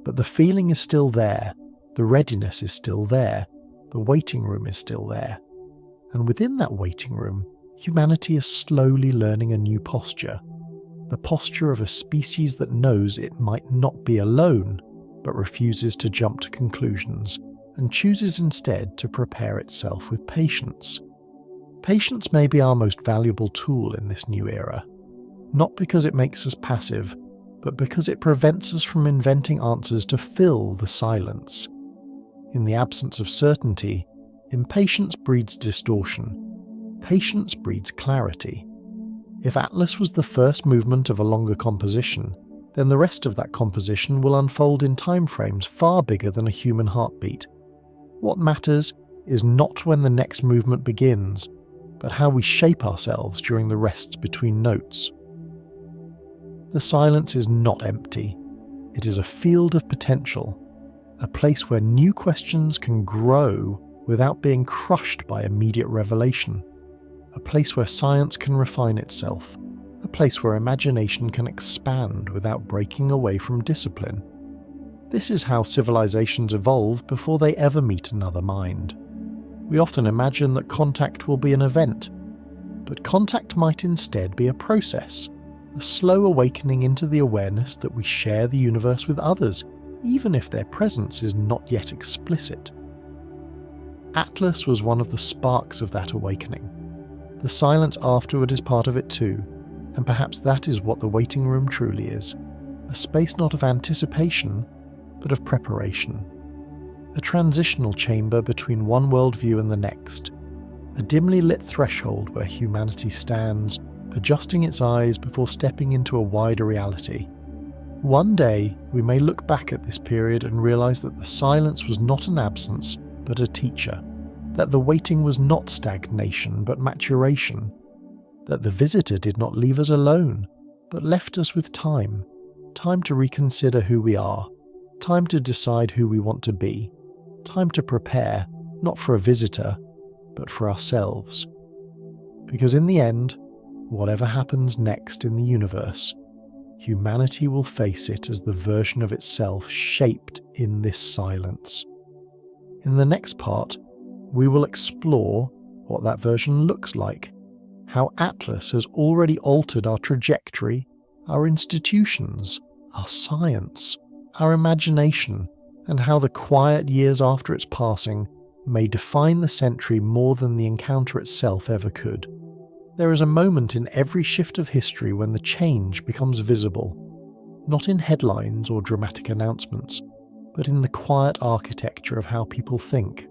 [SPEAKER 1] But the feeling is still there, the readiness is still there, the waiting room is still there. And within that waiting room, humanity is slowly learning a new posture. The posture of a species that knows it might not be alone, but refuses to jump to conclusions, and chooses instead to prepare itself with patience. Patience may be our most valuable tool in this new era, not because it makes us passive, but because it prevents us from inventing answers to fill the silence. In the absence of certainty, impatience breeds distortion. Patience breeds clarity. If Atlas was the first movement of a longer composition, then the rest of that composition will unfold in timeframes far bigger than a human heartbeat. What matters is not when the next movement begins, but how we shape ourselves during the rests between notes. The silence is not empty. It is a field of potential, a place where new questions can grow without being crushed by immediate revelation, a place where science can refine itself, a place where imagination can expand without breaking away from discipline. This is how civilizations evolve before they ever meet another mind. We often imagine that contact will be an event, but contact might instead be a process, a slow awakening into the awareness that we share the universe with others, even if their presence is not yet explicit. Atlas was one of the sparks of that awakening. The silence afterward is part of it too, and perhaps that is what the waiting room truly is, a space not of anticipation, but of preparation. A transitional chamber between one worldview and the next, a dimly lit threshold where humanity stands, adjusting its eyes before stepping into a wider reality. One day, we may look back at this period and realize that the silence was not an absence, but a teacher, that the waiting was not stagnation, but maturation, that the visitor did not leave us alone, but left us with time to reconsider who we are, time to decide who we want to be, time to prepare, not for a visitor, but for ourselves. Because in the end, whatever happens next in the universe, humanity will face it as the version of itself shaped in this silence. In the next part, we will explore what that version looks like, how Atlas has already altered our trajectory, our institutions, our science, our imagination, and how the quiet years after its passing may define the century more than the encounter itself ever could. There is a moment in every shift of history when the change becomes visible, not in headlines or dramatic announcements, but in the quiet architecture of how people think.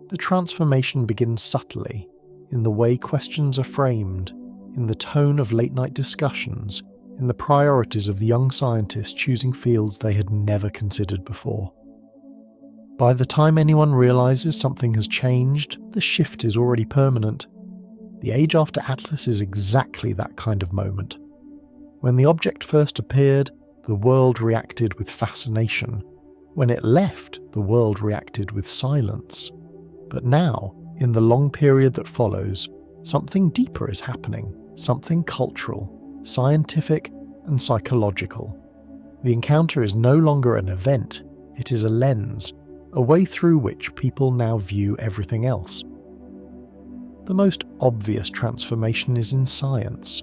[SPEAKER 1] The transformation begins subtly, in the way questions are framed, in the tone of late-night discussions, in the priorities of the young scientists choosing fields they had never considered before. By the time anyone realizes something has changed, the shift is already permanent. The age after Atlas is exactly that kind of moment. When the object first appeared, the world reacted with fascination. When it left, the world reacted with silence. But now, in the long period that follows, something deeper is happening, something cultural, scientific, and psychological. The encounter is no longer an event, it is a lens, a way through which people now view everything else. The most obvious transformation is in science.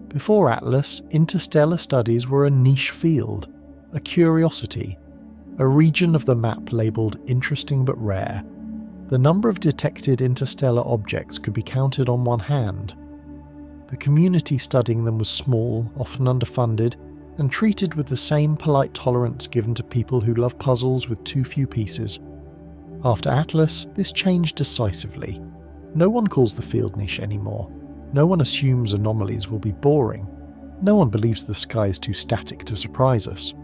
[SPEAKER 1] Before Atlas, interstellar studies were a niche field, a curiosity, a region of the map labelled interesting but rare. The number of detected interstellar objects could be counted on one hand. The community studying them was small, often underfunded, and treated with the same polite tolerance given to people who love puzzles with too few pieces. After Atlas, this changed decisively. No one calls the field niche anymore. No one assumes anomalies will be boring. No one believes the sky is too static to surprise us.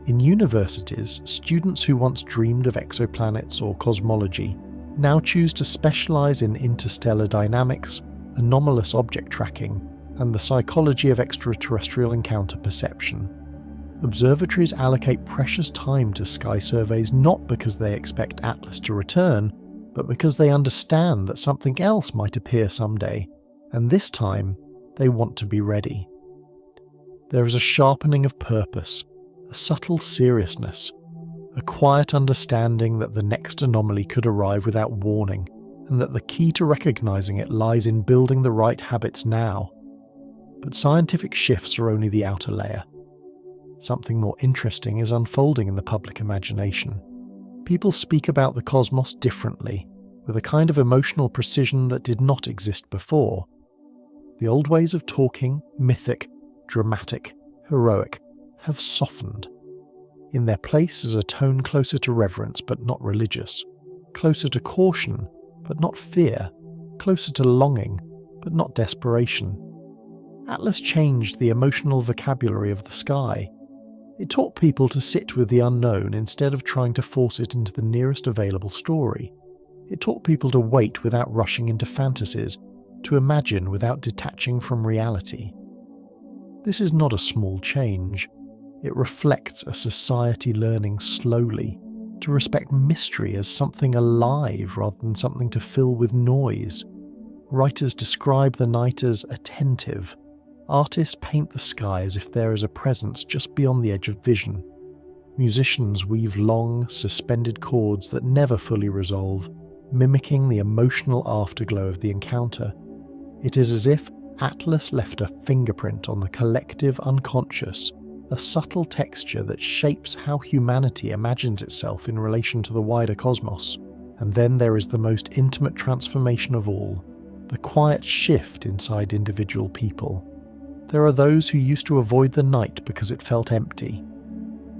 [SPEAKER 1] In universities, students who once dreamed of exoplanets or cosmology now choose to specialize in interstellar dynamics, anomalous object tracking, and the psychology of extraterrestrial encounter perception. Observatories allocate precious time to sky surveys not because they expect Atlas to return, but because they understand that something else might appear someday, and this time they want to be ready. There is a sharpening of purpose, a subtle seriousness, a quiet understanding that the next anomaly could arrive without warning, and that the key to recognizing it lies in building the right habits now. But scientific shifts are only the outer layer. Something more interesting is unfolding in the public imagination. People speak about the cosmos differently, with a kind of emotional precision that did not exist before. The old ways of talking, mythic, dramatic, heroic, have softened. In their place is a tone closer to reverence but not religious, closer to caution but not fear, closer to longing but not desperation. Atlas changed the emotional vocabulary of the sky. It taught people to sit with the unknown instead of trying to force it into the nearest available story. It taught people to wait without rushing into fantasies, to imagine without detaching from reality. This is not a small change. It reflects a society learning slowly to respect mystery as something alive rather than something to fill with noise. Writers describe the night as attentive. Artists paint the sky as if there is a presence just beyond the edge of vision. Musicians weave long, suspended chords that never fully resolve, mimicking the emotional afterglow of the encounter. It is as if Atlas left a fingerprint on the collective unconscious, a subtle texture that shapes how humanity imagines itself in relation to the wider cosmos. And then there is the most intimate transformation of all, the quiet shift inside individual people. There are those who used to avoid the night because it felt empty.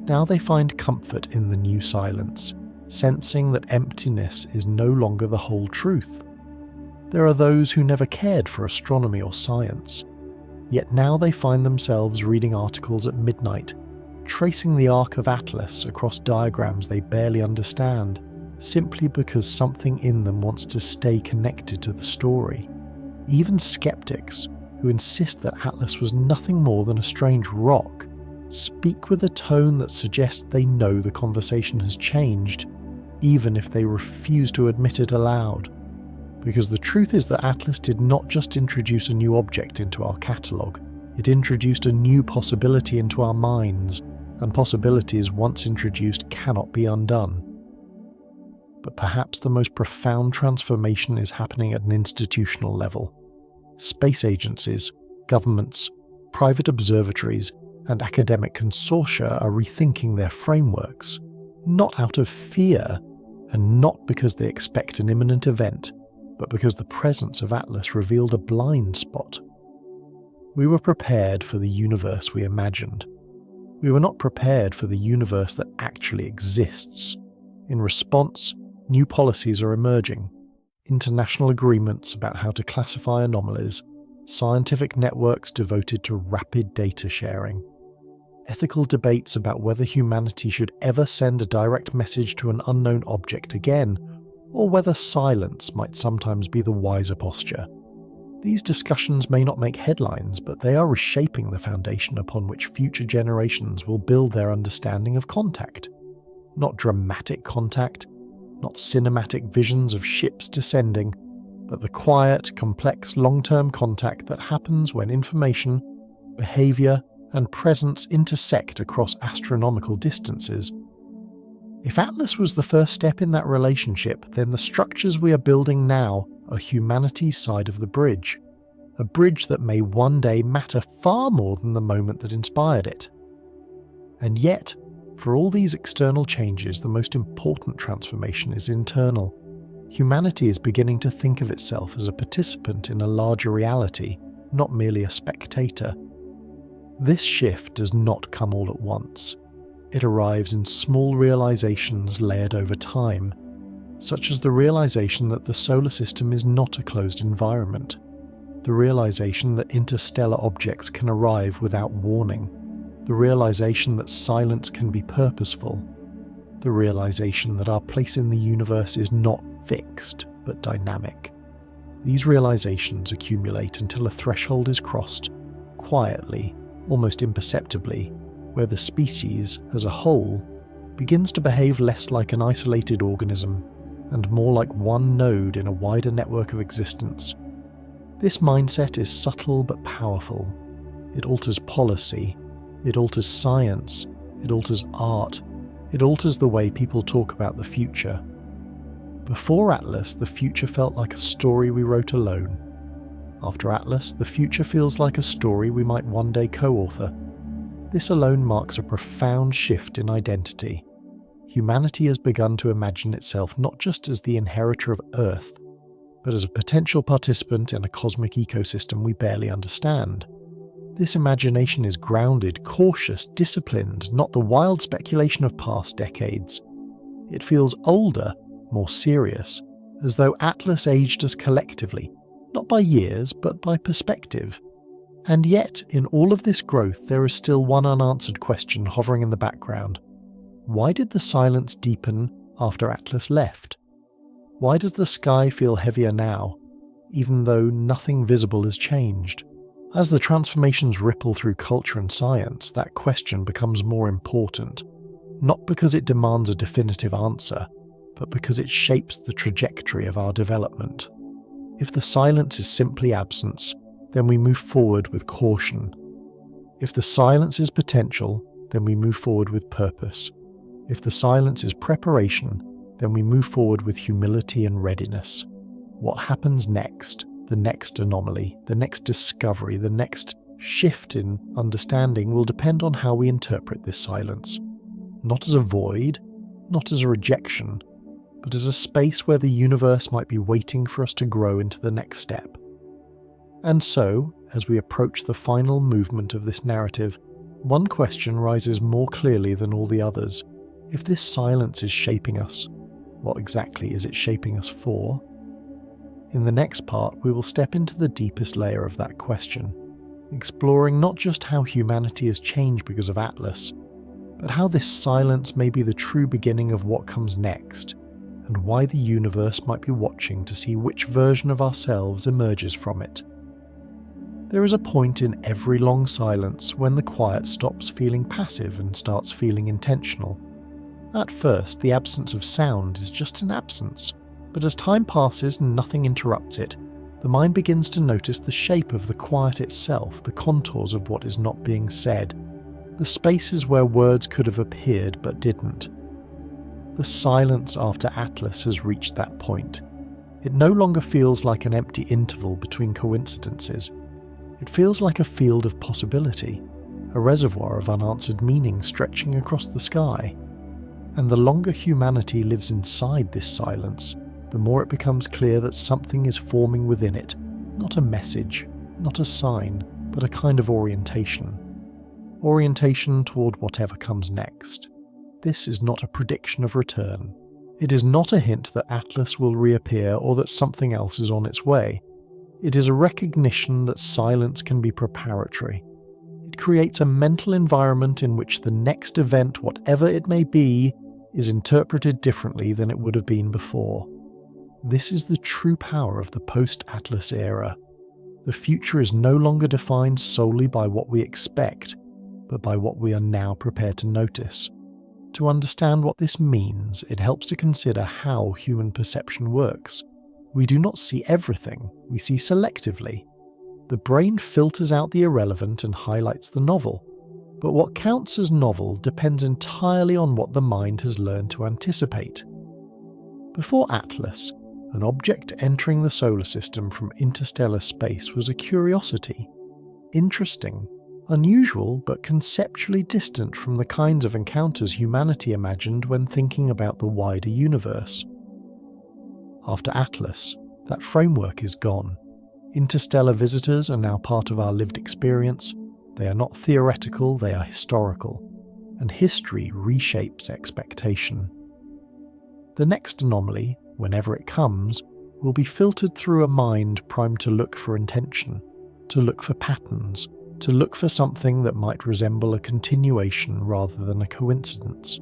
[SPEAKER 1] Now they find comfort in the new silence, sensing that emptiness is no longer the whole truth. There are those who never cared for astronomy or science, yet now they find themselves reading articles at midnight, tracing the arc of Atlas across diagrams they barely understand, simply because something in them wants to stay connected to the story. Even skeptics, who insist that Atlas was nothing more than a strange rock, speak with a tone that suggests they know the conversation has changed, even if they refuse to admit it aloud. Because the truth is that Atlas did not just introduce a new object into our catalogue, it introduced a new possibility into our minds, and possibilities once introduced cannot be undone. But perhaps the most profound transformation is happening at an institutional level. Space agencies, governments, private observatories, and academic consortia are rethinking their frameworks, not out of fear, and not because they expect an imminent event, but because the presence of Atlas revealed a blind spot. We were prepared for the universe we imagined. We were not prepared for the universe that actually exists. In response, new policies are emerging. International agreements about how to classify anomalies, scientific networks devoted to rapid data sharing, ethical debates about whether humanity should ever send a direct message to an unknown object again, or whether silence might sometimes be the wiser posture. These discussions may not make headlines, but they are reshaping the foundation upon which future generations will build their understanding of contact. Not dramatic contact, not cinematic visions of ships descending, but the quiet, complex, long-term contact that happens when information, behaviour, and presence intersect across astronomical distances. If Atlas was the first step in that relationship, then the structures we are building now are humanity's side of the bridge, a bridge that may one day matter far more than the moment that inspired it. And yet, for all these external changes, the most important transformation is internal. Humanity is beginning to think of itself as a participant in a larger reality, not merely a spectator. This shift does not come all at once. It arrives in small realizations layered over time, such as the realization that the solar system is not a closed environment, the realization that interstellar objects can arrive without warning, the realization that silence can be purposeful, the realization that our place in the universe is not fixed but dynamic. These realizations accumulate until a threshold is crossed, quietly, almost imperceptibly, where the species, as a whole, begins to behave less like an isolated organism and more like one node in a wider network of existence. This mindset is subtle but powerful. It alters policy, it alters science, it alters art, it alters the way people talk about the future. Before Atlas, the future felt like a story we wrote alone. After Atlas, the future feels like a story we might one day co-author. This alone marks a profound shift in identity. humanity has begun to imagine itself not just as the inheritor of Earth, but as a potential participant in a cosmic ecosystem we barely understand. This imagination is grounded, cautious, disciplined, not the wild speculation of past decades. It feels older, more serious, as though Atlas aged us collectively, not by years, but by perspective. And yet, in all of this growth, there is still one unanswered question hovering in the background. Why did the silence deepen after Atlas left? Why does the sky feel heavier now, even though nothing visible has changed? As the transformations ripple through culture and science, that question becomes more important, not because it demands a definitive answer, but because it shapes the trajectory of our development. If the silence is simply absence, then we move forward with caution. If the silence is potential, then we move forward with purpose. If the silence is preparation, then we move forward with humility and readiness. What happens next? The next anomaly, the next discovery, the next shift in understanding will depend on how we interpret this silence. Not as a void, not as a rejection, but as a space where the universe might be waiting for us to grow into the next step. And so, as we approach the final movement of this narrative, one question rises more clearly than all the others. If this silence is shaping us, what exactly is it shaping us for? In the next part, we will step into the deepest layer of that question, exploring not just how humanity has changed because of Atlas, but how this silence may be the true beginning of what comes next, and why the universe might be watching to see which version of ourselves emerges from it. There is a point in every long silence when the quiet stops feeling passive and starts feeling intentional. At first, the absence of sound is just an absence, but as time passes and nothing interrupts it, the mind begins to notice the shape of the quiet itself, the contours of what is not being said, the spaces where words could have appeared but didn't. The silence after Atlas has reached that point. It no longer feels like an empty interval between coincidences. It feels like a field of possibility, a reservoir of unanswered meaning stretching across the sky. And the longer humanity lives inside this silence, the more it becomes clear that something is forming within it, not a message, not a sign, but a kind of orientation. Orientation toward whatever comes next. This is not a prediction of return. It is not a hint that Atlas will reappear or that something else is on its way. It is a recognition that silence can be preparatory. It creates a mental environment in which the next event, whatever it may be, is interpreted differently than it would have been before. This is the true power of the post-Atlas era. The future is no longer defined solely by what we expect, but by what we are now prepared to notice. To understand what this means, it helps to consider how human perception works. We do not see everything, we see selectively. The brain filters out the irrelevant and highlights the novel. But what counts as novel depends entirely on what the mind has learned to anticipate. Before Atlas, an object entering the solar system from interstellar space was a curiosity. Interesting, unusual, but conceptually distant from the kinds of encounters humanity imagined when thinking about the wider universe. After Atlas, that framework is gone. Interstellar visitors are now part of our lived experience. They are not theoretical, they are historical. And history reshapes expectation. The next anomaly, whenever it comes, will be filtered through a mind primed to look for intention, to look for patterns, to look for something that might resemble a continuation rather than a coincidence.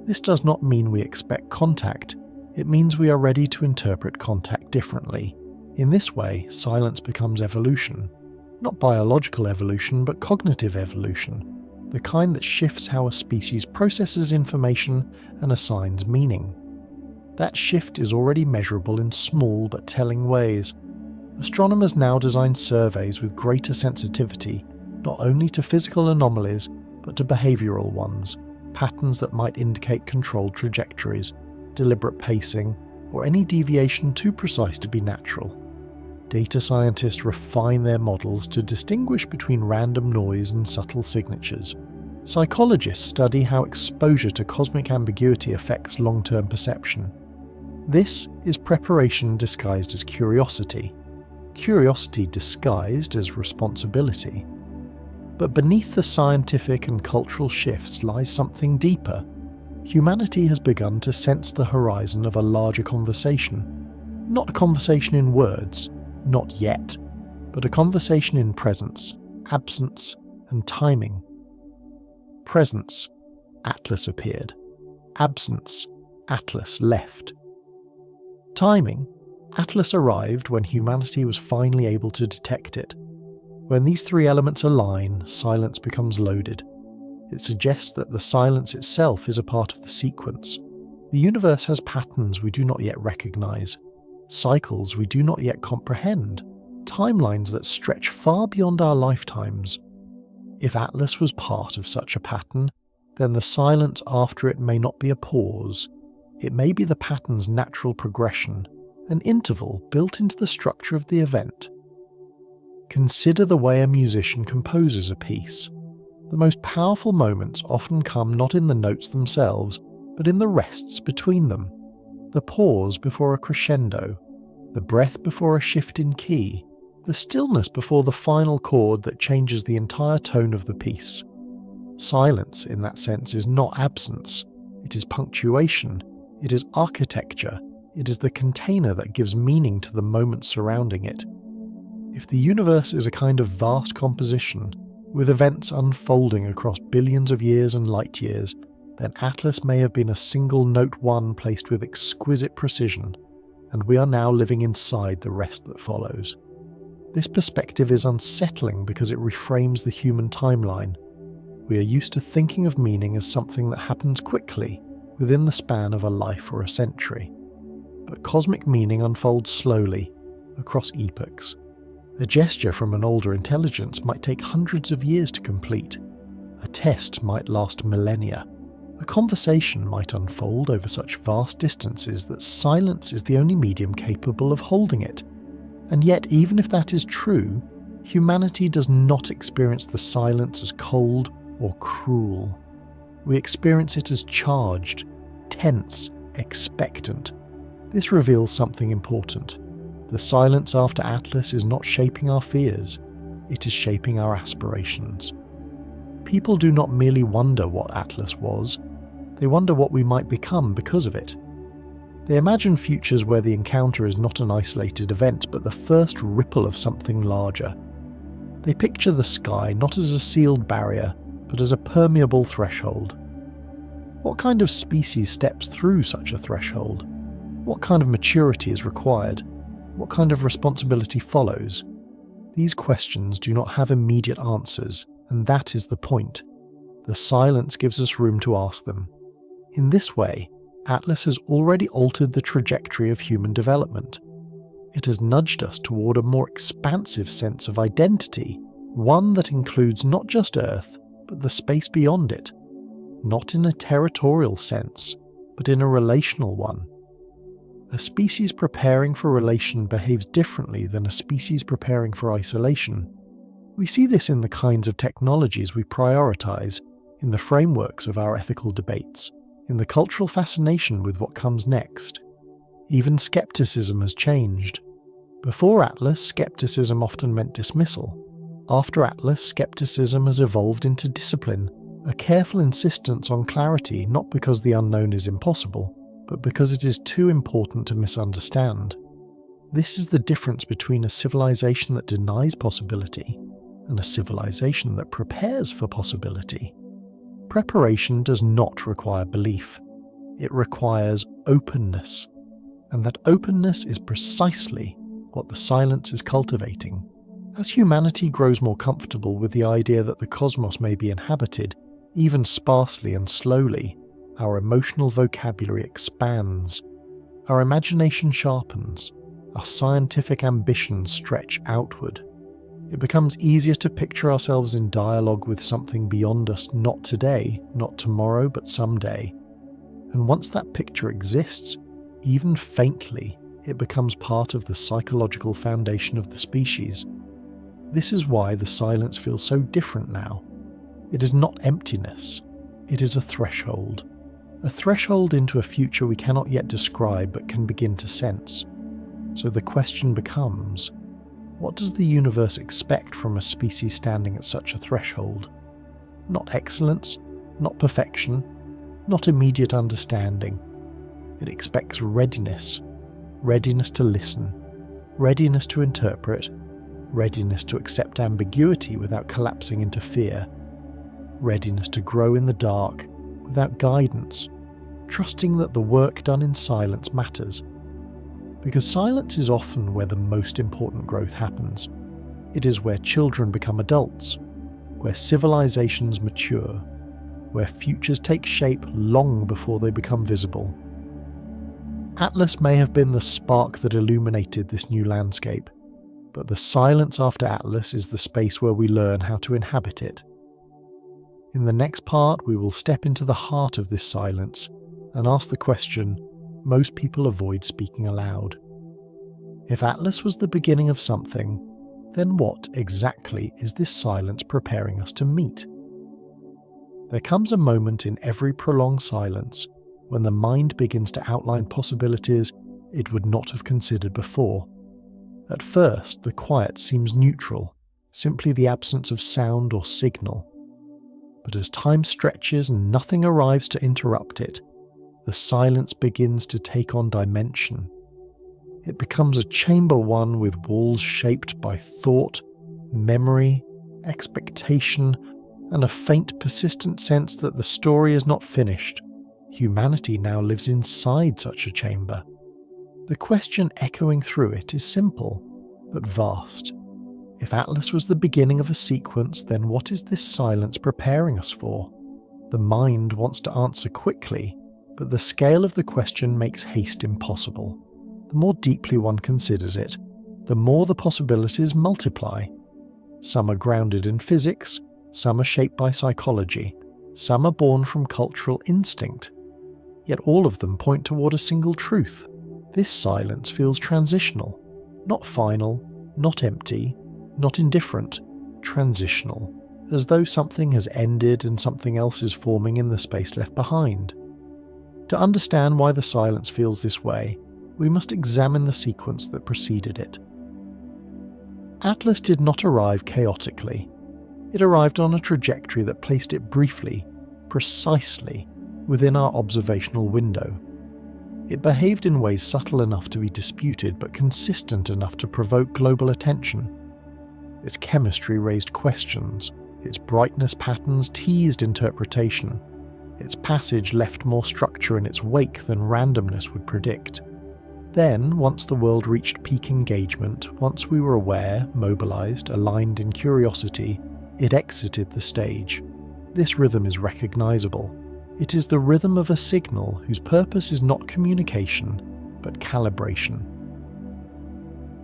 [SPEAKER 1] This does not mean we expect contact, it means we are ready to interpret contact differently. In this way, silence becomes evolution. Not biological evolution, but cognitive evolution, the kind that shifts how a species processes information and assigns meaning. That shift is already measurable in small but telling ways. Astronomers now design surveys with greater sensitivity, not only to physical anomalies, but to behavioural ones, patterns that might indicate controlled trajectories, deliberate pacing, or any deviation too precise to be natural. Data scientists refine their models to distinguish between random noise and subtle signatures. Psychologists study how exposure to cosmic ambiguity affects long-term perception. This is preparation disguised as curiosity, curiosity disguised as responsibility. But beneath the scientific and cultural shifts lies something deeper. Humanity has begun to sense the horizon of a larger conversation. Not a conversation in words, not yet, but a conversation in presence, absence, and timing. Presence, Atlas appeared. Absence, Atlas left. Timing, Atlas arrived when humanity was finally able to detect it. When these three elements align, silence becomes loaded. It suggests that the silence itself is a part of the sequence. The universe has patterns we do not yet recognize, cycles we do not yet comprehend, timelines that stretch far beyond our lifetimes. If Atlas was part of such a pattern, then the silence after it may not be a pause. It may be the pattern's natural progression, an interval built into the structure of the event. Consider the way a musician composes a piece. The most powerful moments often come not in the notes themselves, but in the rests between them. The pause before a crescendo, the breath before a shift in key, the stillness before the final chord that changes the entire tone of the piece. Silence, in that sense, is not absence. It is punctuation. It is architecture. It is the container that gives meaning to the moments surrounding it. If the universe is a kind of vast composition, with events unfolding across billions of years and light years, then Atlas may have been a single note one placed with exquisite precision, and we are now living inside the rest that follows. This perspective is unsettling because it reframes the human timeline. We are used to thinking of meaning as something that happens quickly, within the span of a life or a century. But cosmic meaning unfolds slowly, across epochs. A gesture from an older intelligence might take hundreds of years to complete. A test might last millennia. A conversation might unfold over such vast distances that silence is the only medium capable of holding it. And yet, even if that is true, humanity does not experience the silence as cold or cruel. We experience it as charged, tense, expectant. This reveals something important. The silence after Atlas is not shaping our fears, it is shaping our aspirations. People do not merely wonder what Atlas was, they wonder what we might become because of it. They imagine futures where the encounter is not an isolated event, but the first ripple of something larger. They picture the sky not as a sealed barrier, but as a permeable threshold. What kind of species steps through such a threshold? What kind of maturity is required? What kind of responsibility follows? These questions do not have immediate answers, and that is the point. The silence gives us room to ask them. In this way, Atlas has already altered the trajectory of human development. It has nudged us toward a more expansive sense of identity, one that includes not just Earth, but the space beyond it. Not in a territorial sense, but in a relational one. A species preparing for relation behaves differently than a species preparing for isolation. We see this in the kinds of technologies we prioritize, in the frameworks of our ethical debates, in the cultural fascination with what comes next. Even skepticism has changed. Before Atlas, skepticism often meant dismissal. After Atlas, skepticism has evolved into discipline, a careful insistence on clarity not because the unknown is impossible, but because it is too important to misunderstand. This is the difference between a civilization that denies possibility and a civilization that prepares for possibility. Preparation does not require belief. It requires openness. And that openness is precisely what the silence is cultivating. As humanity grows more comfortable with the idea that the cosmos may be inhabited, even sparsely and slowly, our emotional vocabulary expands, our imagination sharpens, our scientific ambitions stretch outward. It becomes easier to picture ourselves in dialogue with something beyond us, not today, not tomorrow, but someday. And once that picture exists, even faintly, it becomes part of the psychological foundation of the species. This is why the silence feels so different now. It is not emptiness, it is a threshold. A threshold into a future we cannot yet describe but can begin to sense. So the question becomes, what does the universe expect from a species standing at such a threshold? Not excellence, not perfection, not immediate understanding. It expects readiness, readiness to listen, readiness to interpret, readiness to accept ambiguity without collapsing into fear, readiness to grow in the dark without guidance, trusting that the work done in silence matters. Because silence is often where the most important growth happens. It is where children become adults, where civilizations mature, where futures take shape long before they become visible. Atlas may have been the spark that illuminated this new landscape, but the silence after Atlas is the space where we learn how to inhabit it. In the next part, we will step into the heart of this silence and ask the question most people avoid speaking aloud. If Atlas was the beginning of something, then what exactly is this silence preparing us to meet? There comes a moment in every prolonged silence when the mind begins to outline possibilities it would not have considered before. At first, the quiet seems neutral, simply the absence of sound or signal. But as time stretches and nothing arrives to interrupt it, the silence begins to take on dimension. It becomes a chamber one with walls shaped by thought, memory, expectation, and a faint persistent sense that the story is not finished. Humanity now lives inside such a chamber. The question echoing through it is simple, but vast. If Atlas was the beginning of a sequence, then what is this silence preparing us for? The mind wants to answer quickly, but the scale of the question makes haste impossible. The more deeply one considers it, the more the possibilities multiply. Some are grounded in physics, some are shaped by psychology, some are born from cultural instinct. Yet all of them point toward a single truth. This silence feels transitional, not final, not empty, not indifferent, transitional, as though something has ended and something else is forming in the space left behind. To understand why the silence feels this way, we must examine the sequence that preceded it. Atlas did not arrive chaotically. It arrived on a trajectory that placed it briefly, precisely, within our observational window. It behaved in ways subtle enough to be disputed but consistent enough to provoke global attention. Its chemistry raised questions, its brightness patterns teased interpretation, its passage left more structure in its wake than randomness would predict. Then, once the world reached peak engagement, once we were aware, mobilized, aligned in curiosity, it exited the stage. This rhythm is recognizable. It is the rhythm of a signal whose purpose is not communication, but calibration.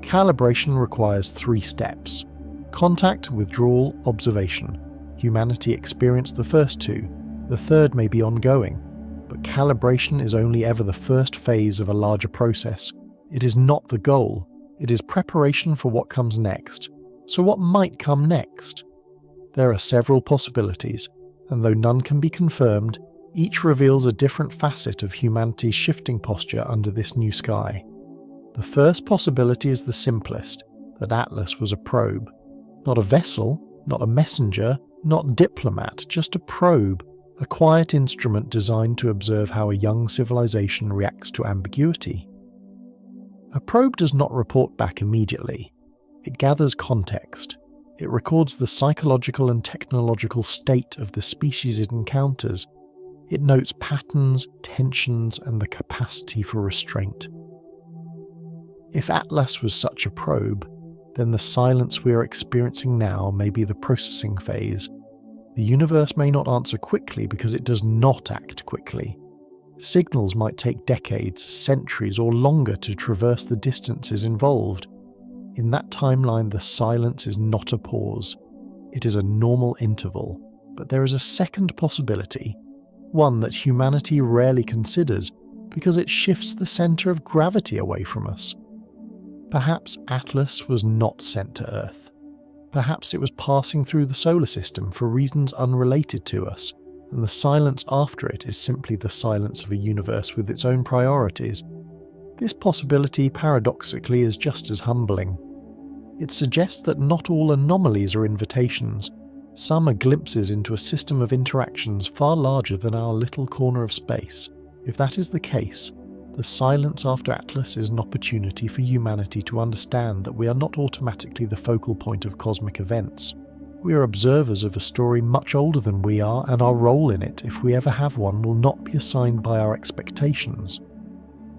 [SPEAKER 1] Calibration requires 3 steps: contact, withdrawal, observation. Humanity experienced the first 2, the third may be ongoing, but calibration is only ever the first phase of a larger process. It is not the goal, it is preparation for what comes next. So what might come next? There are several possibilities, and though none can be confirmed, each reveals a different facet of humanity's shifting posture under this new sky. The first possibility is the simplest, that Atlas was a probe. Not a vessel, not a messenger, not diplomat, just a probe, a quiet instrument designed to observe how a young civilization reacts to ambiguity. A probe does not report back immediately. It gathers context. It records the psychological and technological state of the species it encounters. It notes patterns, tensions, and the capacity for restraint. If Atlas was such a probe, then the silence we are experiencing now may be the processing phase. The universe may not answer quickly because it does not act quickly. Signals might take decades, centuries, or longer to traverse the distances involved. In that timeline, the silence is not a pause. It is a normal interval. But there is a second possibility, one that humanity rarely considers because it shifts the center of gravity away from us. Perhaps Atlas was not sent to Earth. Perhaps it was passing through the solar system for reasons unrelated to us, and the silence after it is simply the silence of a universe with its own priorities. This possibility, paradoxically, is just as humbling. It suggests that not all anomalies are invitations. Some are glimpses into a system of interactions far larger than our little corner of space. If that is the case, the silence after Atlas is an opportunity for humanity to understand that we are not automatically the focal point of cosmic events. We are observers of a story much older than we are, and our role in it, if we ever have one, will not be assigned by our expectations.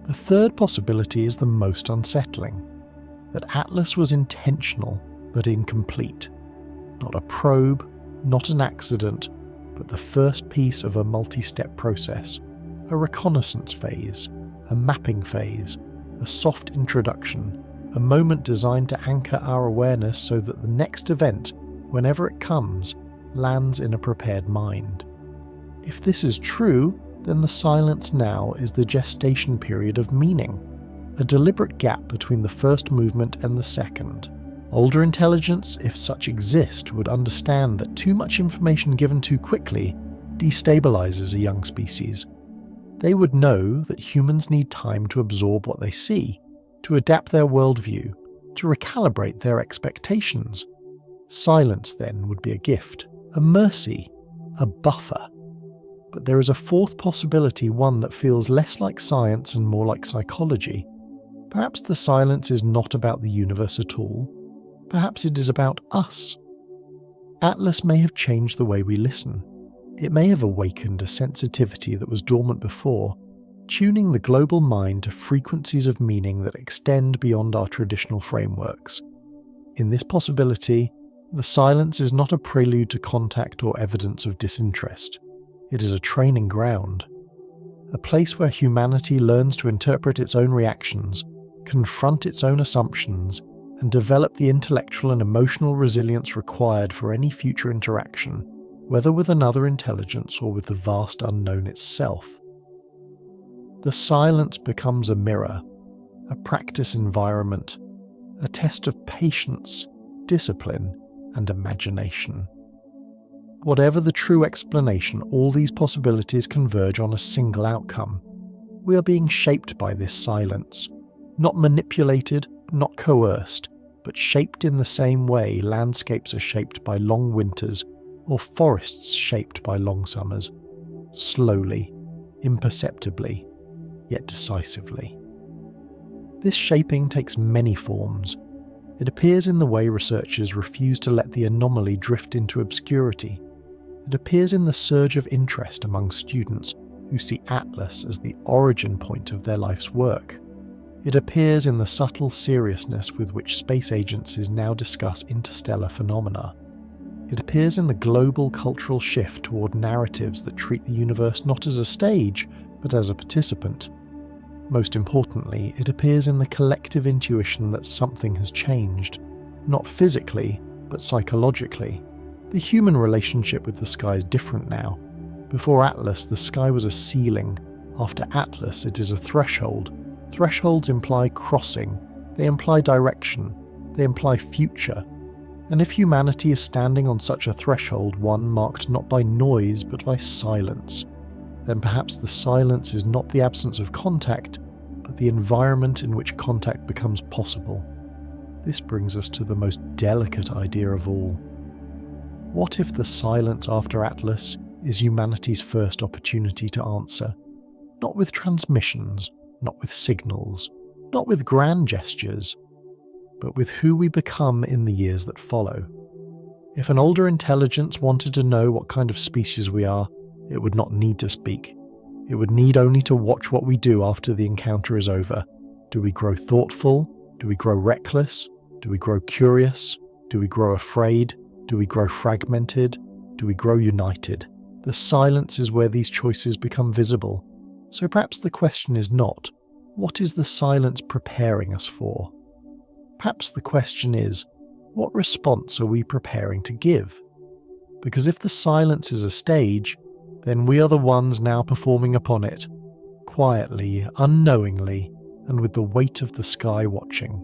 [SPEAKER 1] The third possibility is the most unsettling, that Atlas was intentional but incomplete. Not a probe, not an accident, but the first piece of a multi-step process, a reconnaissance phase, a mapping phase, a soft introduction, a moment designed to anchor our awareness so that the next event, whenever it comes, lands in a prepared mind. If this is true, then the silence now is the gestation period of meaning, a deliberate gap between the first movement and the second. Older intelligence, if such exist, would understand that too much information given too quickly destabilizes a young species. They would know that humans need time to absorb what they see, to adapt their worldview, to recalibrate their expectations. Silence, then, would be a gift, a mercy, a buffer. But there is a fourth possibility, one that feels less like science and more like psychology. Perhaps the silence is not about the universe at all. Perhaps it is about us. Atlas may have changed the way we listen. It may have awakened a sensitivity that was dormant before, tuning the global mind to frequencies of meaning that extend beyond our traditional frameworks. In this possibility, the silence is not a prelude to contact or evidence of disinterest. It is a training ground, a place where humanity learns to interpret its own reactions, confront its own assumptions, and develop the intellectual and emotional resilience required for any future interaction, whether with another intelligence or with the vast unknown itself. The silence becomes a mirror, a practice environment, a test of patience, discipline, and imagination. Whatever the true explanation, all these possibilities converge on a single outcome. We are being shaped by this silence, not manipulated, not coerced, but shaped in the same way landscapes are shaped by long winters or forests shaped by long summers, slowly, imperceptibly, yet decisively. This shaping takes many forms. It appears in the way researchers refuse to let the anomaly drift into obscurity. It appears in the surge of interest among students who see Atlas as the origin point of their life's work. It appears in the subtle seriousness with which space agencies now discuss interstellar phenomena. It appears in the global cultural shift toward narratives that treat the universe not as a stage, but as a participant. Most importantly, it appears in the collective intuition that something has changed, not physically, but psychologically. The human relationship with the sky is different now. Before Atlas, the sky was a ceiling. After Atlas, it is a threshold. Thresholds imply crossing. They imply direction. They imply future. And if humanity is standing on such a threshold, one marked not by noise but by silence, then perhaps the silence is not the absence of contact, but the environment in which contact becomes possible. This brings us to the most delicate idea of all. What if the silence after Atlas is humanity's first opportunity to answer? Not with transmissions, not with signals, not with grand gestures, but with who we become in the years that follow. If an older intelligence wanted to know what kind of species we are, it would not need to speak. It would need only to watch what we do after the encounter is over. Do we grow thoughtful? Do we grow reckless? Do we grow curious? Do we grow afraid? Do we grow fragmented? Do we grow united? The silence is where these choices become visible. So perhaps the question is not, what is the silence preparing us for? Perhaps the question is, what response are we preparing to give? Because if the silence is a stage, then we are the ones now performing upon it, quietly, unknowingly, and with the weight of the sky watching.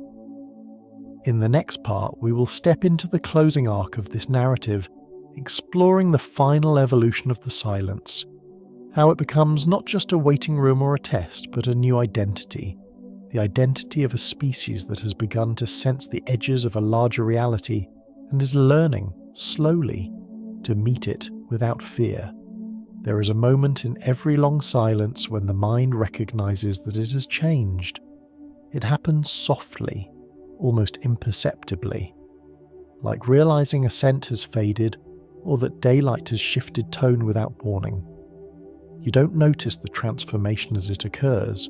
[SPEAKER 1] In the next part, we will step into the closing arc of this narrative, exploring the final evolution of the silence, how it becomes not just a waiting room or a test, but a new identity, the identity of a species that has begun to sense the edges of a larger reality and is learning, slowly, to meet it without fear. There is a moment in every long silence when the mind recognizes that it has changed. It happens softly, almost imperceptibly, like realizing a scent has faded or that daylight has shifted tone without warning. You don't notice the transformation as it occurs.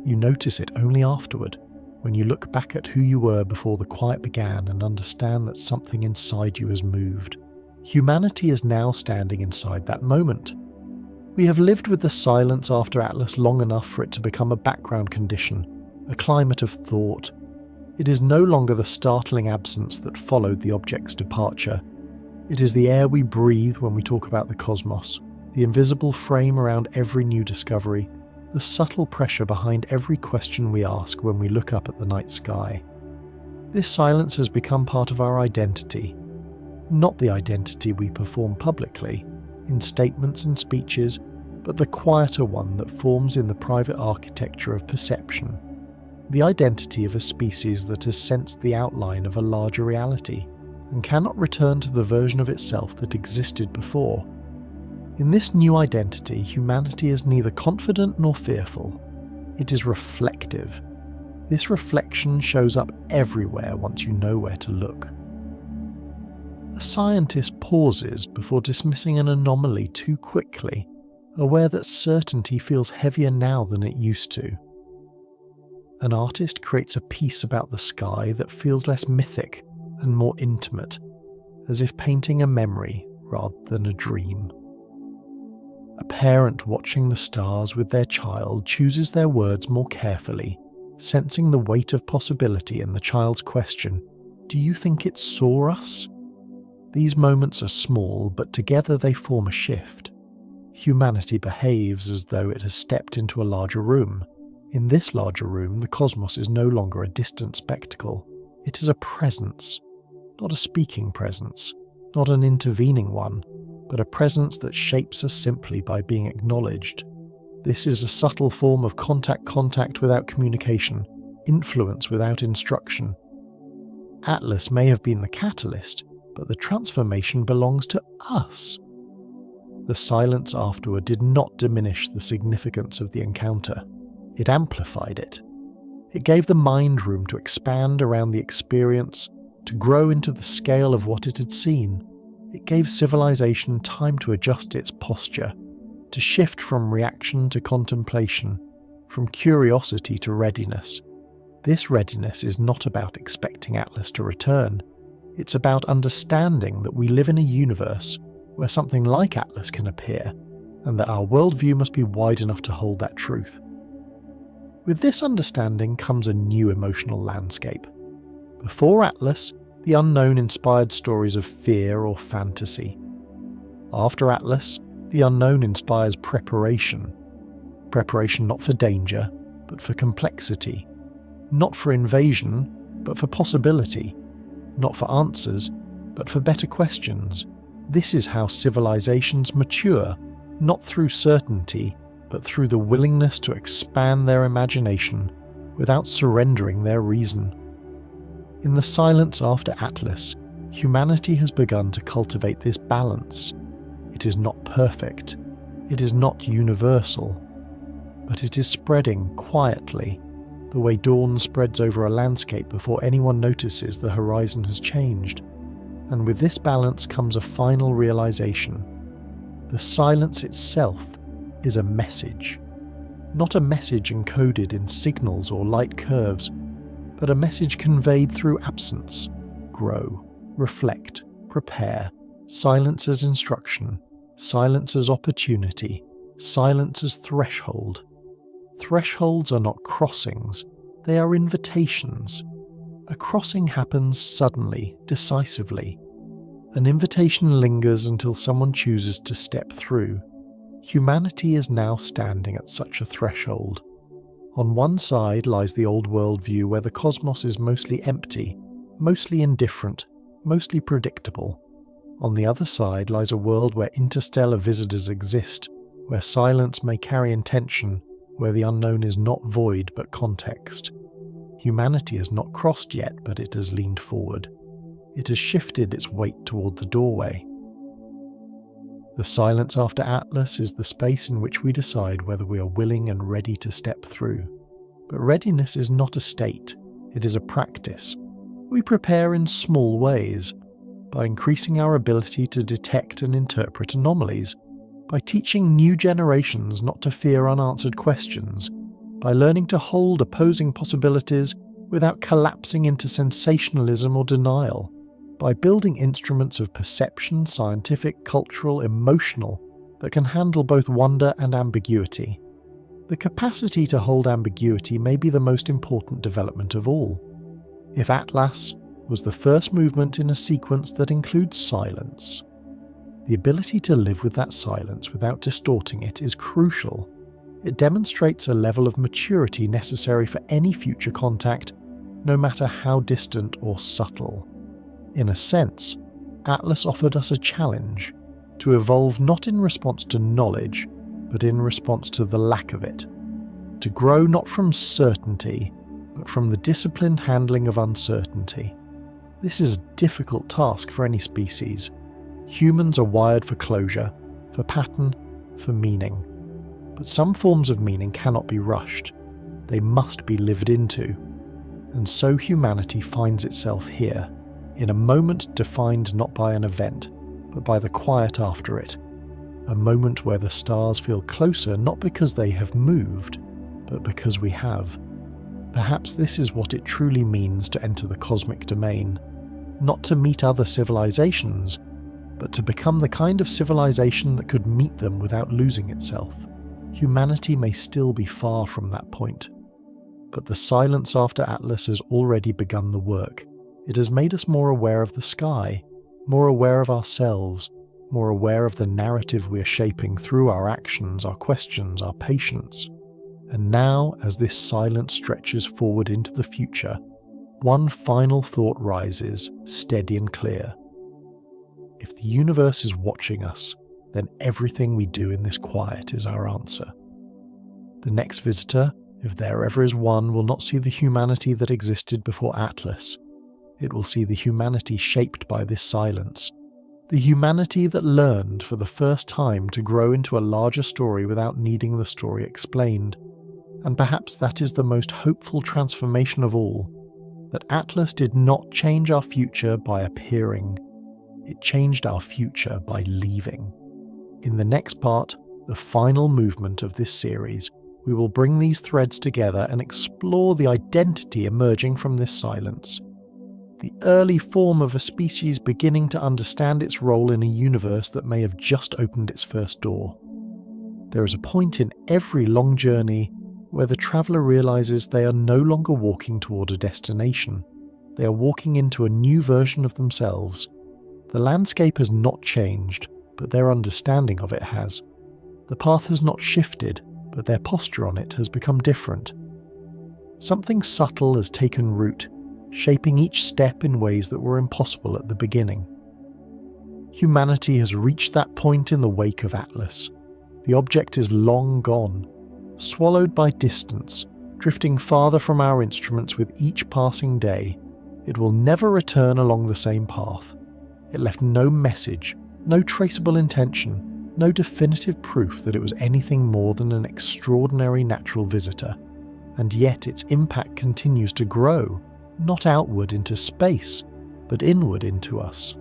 [SPEAKER 1] You notice it only afterward, when you look back at who you were before the quiet began and understand that something inside you has moved. Humanity is now standing inside that moment. We have lived with the silence after Atlas long enough for it to become a background condition, a climate of thought. It is no longer the startling absence that followed the object's departure. It is the air we breathe when we talk about the cosmos, the invisible frame around every new discovery, the subtle pressure behind every question we ask when we look up at the night sky. This silence has become part of our identity, not the identity we perform publicly, in statements and speeches, but the quieter one that forms in the private architecture of perception, the identity of a species that has sensed the outline of a larger reality and cannot return to the version of itself that existed before. In this new identity, humanity is neither confident nor fearful. It is reflective. This reflection shows up everywhere once you know where to look. A scientist pauses before dismissing an anomaly too quickly, aware that certainty feels heavier now than it used to. An artist creates a piece about the sky that feels less mythic and more intimate, as if painting a memory rather than a dream. A parent watching the stars with their child chooses their words more carefully, sensing the weight of possibility in the child's question, "Do you think it saw us?" These moments are small, but together they form a shift. Humanity behaves as though it has stepped into a larger room. In this larger room, the cosmos is no longer a distant spectacle. It is a presence, not a speaking presence, not an intervening one, but a presence that shapes us simply by being acknowledged. This is a subtle form of contact without communication, influence without instruction. Atlas may have been the catalyst, but the transformation belongs to us. The silence afterward did not diminish the significance of the encounter. It amplified it. It gave the mind room to expand around the experience, to grow into the scale of what it had seen. It gave civilization time to adjust its posture, to shift from reaction to contemplation, from curiosity to readiness. This readiness is not about expecting Atlas to return. It's about understanding that we live in a universe where something like Atlas can appear, and that our worldview must be wide enough to hold that truth. With this understanding comes a new emotional landscape. Before Atlas, the unknown inspired stories of fear or fantasy. After Atlas, the unknown inspires preparation. Preparation not for danger, but for complexity. Not for invasion, but for possibility. Not for answers, but for better questions. This is how civilizations mature, not through certainty, but through the willingness to expand their imagination without surrendering their reason. In the silence after Atlas, humanity has begun to cultivate this balance. It is not perfect, it is not universal, but it is spreading quietly, the way dawn spreads over a landscape before anyone notices the horizon has changed. And with this balance comes a final realization. The silence itself is a message. Not a message encoded in signals or light curves, but a message conveyed through absence. Grow, reflect, prepare. Silence as instruction, silence as opportunity, silence as threshold. Thresholds are not crossings, they are invitations. A crossing happens suddenly, decisively. An invitation lingers until someone chooses to step through. Humanity is now standing at such a threshold. On one side lies the old worldview where the cosmos is mostly empty, mostly indifferent, mostly predictable. On the other side lies a world where interstellar visitors exist, where silence may carry intention, where the unknown is not void but context. Humanity has not crossed yet, but it has leaned forward. It has shifted its weight toward the doorway. The silence after Atlas is the space in which we decide whether we are willing and ready to step through. But readiness is not a state, it is a practice. We prepare in small ways, by increasing our ability to detect and interpret anomalies, by teaching new generations not to fear unanswered questions, by learning to hold opposing possibilities without collapsing into sensationalism or denial, by building instruments of perception, scientific, cultural, emotional, that can handle both wonder and ambiguity. The capacity to hold ambiguity may be the most important development of all. If Atlas was the first movement in a sequence that includes silence, the ability to live with that silence without distorting it is crucial. It demonstrates a level of maturity necessary for any future contact, no matter how distant or subtle. In a sense, Atlas offered us a challenge to evolve not in response to knowledge, but in response to the lack of it. To grow not from certainty, but from the disciplined handling of uncertainty. This is a difficult task for any species. Humans are wired for closure, for pattern, for meaning. But some forms of meaning cannot be rushed. They must be lived into. And so humanity finds itself here, in a moment defined not by an event, but by the quiet after it. A moment where the stars feel closer not because they have moved, but because we have. Perhaps this is what it truly means to enter the cosmic domain. Not to meet other civilizations, but to become the kind of civilization that could meet them without losing itself. Humanity may still be far from that point. But the silence after Atlas has already begun the work. It has made us more aware of the sky, more aware of ourselves, more aware of the narrative we are shaping through our actions, our questions, our patience. And now, as this silence stretches forward into the future, one final thought rises, steady and clear. If the universe is watching us, then everything we do in this quiet is our answer. The next visitor, if there ever is one, will not see the humanity that existed before Atlas. It will see the humanity shaped by this silence. The humanity that learned for the first time to grow into a larger story without needing the story explained. And perhaps that is the most hopeful transformation of all, that Atlas did not change our future by appearing. It changed our future by leaving. In the next part, the final movement of this series, we will bring these threads together and explore the identity emerging from this silence. The early form of a species beginning to understand its role in a universe that may have just opened its first door. There is a point in every long journey where the traveller realises they are no longer walking toward a destination. They are walking into a new version of themselves. The landscape has not changed, but their understanding of it has. The path has not shifted, but their posture on it has become different. Something subtle has taken root, shaping each step in ways that were impossible at the beginning. Humanity has reached that point in the wake of Atlas. The object is long gone, swallowed by distance, drifting farther from our instruments with each passing day. It will never return along the same path. It left no message, no traceable intention, no definitive proof that it was anything more than an extraordinary natural visitor. And yet its impact continues to grow, not outward into space, but inward into us.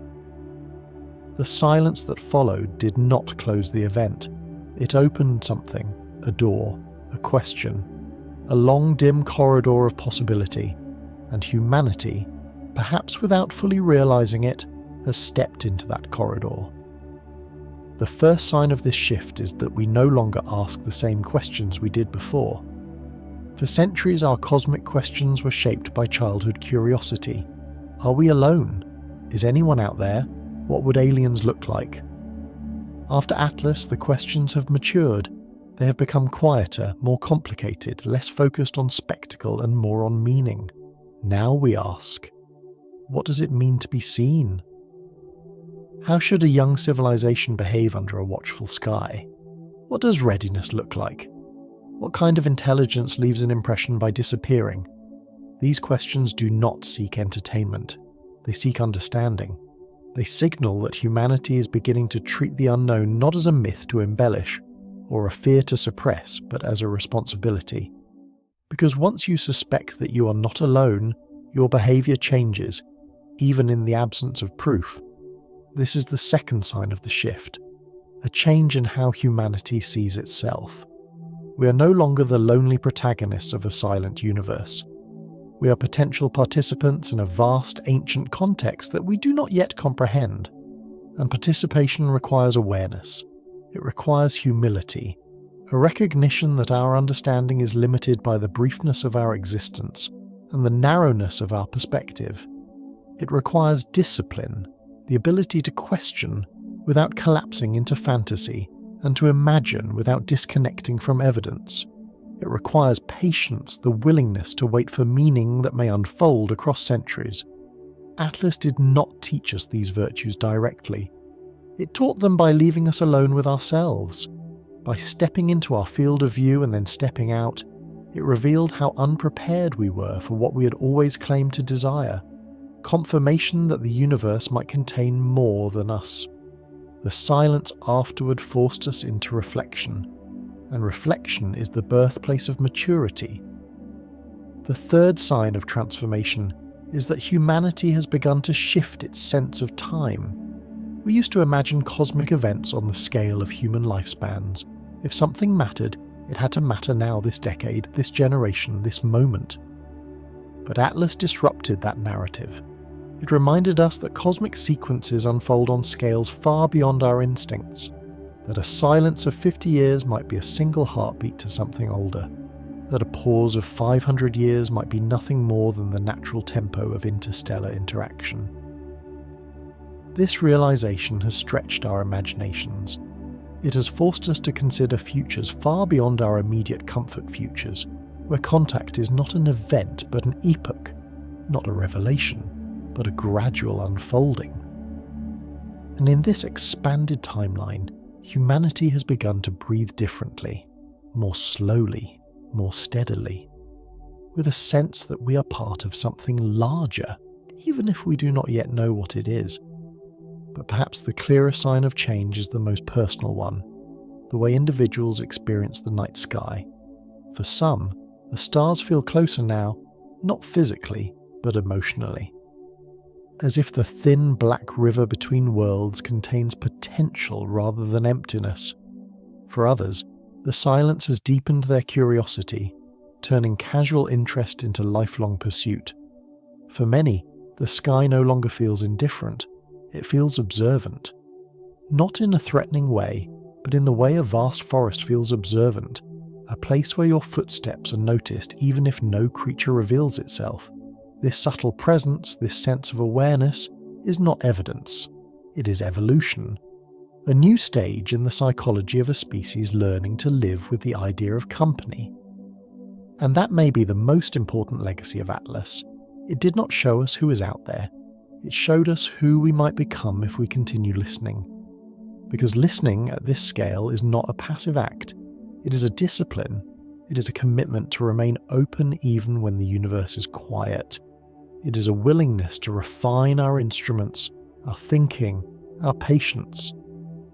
[SPEAKER 1] The silence that followed did not close the event. It opened something, a door, a question, a long dim corridor of possibility, and humanity, perhaps without fully realizing it, has stepped into that corridor. The first sign of this shift is that we no longer ask the same questions we did before. For centuries, our cosmic questions were shaped by childhood curiosity. Are we alone? Is anyone out there? What would aliens look like? After Atlas, the questions have matured. They have become quieter, more complicated, less focused on spectacle and more on meaning. Now we ask, What does it mean to be seen? How should a young civilization behave under a watchful sky? What does readiness look like? What kind of intelligence leaves an impression by disappearing? These questions do not seek entertainment. They seek understanding. They signal that humanity is beginning to treat the unknown not as a myth to embellish, or a fear to suppress, but as a responsibility. Because once you suspect that you are not alone, your behavior changes, even in the absence of proof. This is the second sign of the shift, a change in how humanity sees itself. We are no longer the lonely protagonists of a silent universe. We are potential participants in a vast, ancient context that we do not yet comprehend. And participation requires awareness. It requires humility, a recognition that our understanding is limited by the briefness of our existence and the narrowness of our perspective. It requires discipline, the ability to question without collapsing into fantasy, and to imagine without disconnecting from evidence. It requires patience, the willingness to wait for meaning that may unfold across centuries. Atlas did not teach us these virtues directly. It taught them by leaving us alone with ourselves. By stepping into our field of view and then stepping out, it revealed how unprepared we were for what we had always claimed to desire. Confirmation that the universe might contain more than us. The silence afterward forced us into reflection, and reflection is the birthplace of maturity. The third sign of transformation is that humanity has begun to shift its sense of time. We used to imagine cosmic events on the scale of human lifespans. If something mattered, it had to matter now, this decade, this generation, this moment. But Atlas disrupted that narrative. It reminded us that cosmic sequences unfold on scales far beyond our instincts, that a silence of 50 years might be a single heartbeat to something older, that a pause of 500 years might be nothing more than the natural tempo of interstellar interaction. This realization has stretched our imaginations. It has forced us to consider futures far beyond our immediate comfort futures, where contact is not an event but an epoch, not a revelation, but a gradual unfolding. And in this expanded timeline, humanity has begun to breathe differently, more slowly, more steadily, with a sense that we are part of something larger, even if we do not yet know what it is. But perhaps the clearest sign of change is the most personal one, the way individuals experience the night sky. For some, the stars feel closer now, not physically, but emotionally. As if the thin black river between worlds contains potential rather than emptiness. For others, the silence has deepened their curiosity, turning casual interest into lifelong pursuit. For many, the sky no longer feels indifferent, it feels observant. Not in a threatening way, but in the way a vast forest feels observant, a place where your footsteps are noticed even if no creature reveals itself. This subtle presence, this sense of awareness, is not evidence. It is evolution. A new stage in the psychology of a species learning to live with the idea of company. And that may be the most important legacy of Atlas. It did not show us who is out there. It showed us who we might become if we continue listening. Because listening at this scale is not a passive act. It is a discipline. It is a commitment to remain open even when the universe is quiet. It is a willingness to refine our instruments, our thinking, our patience.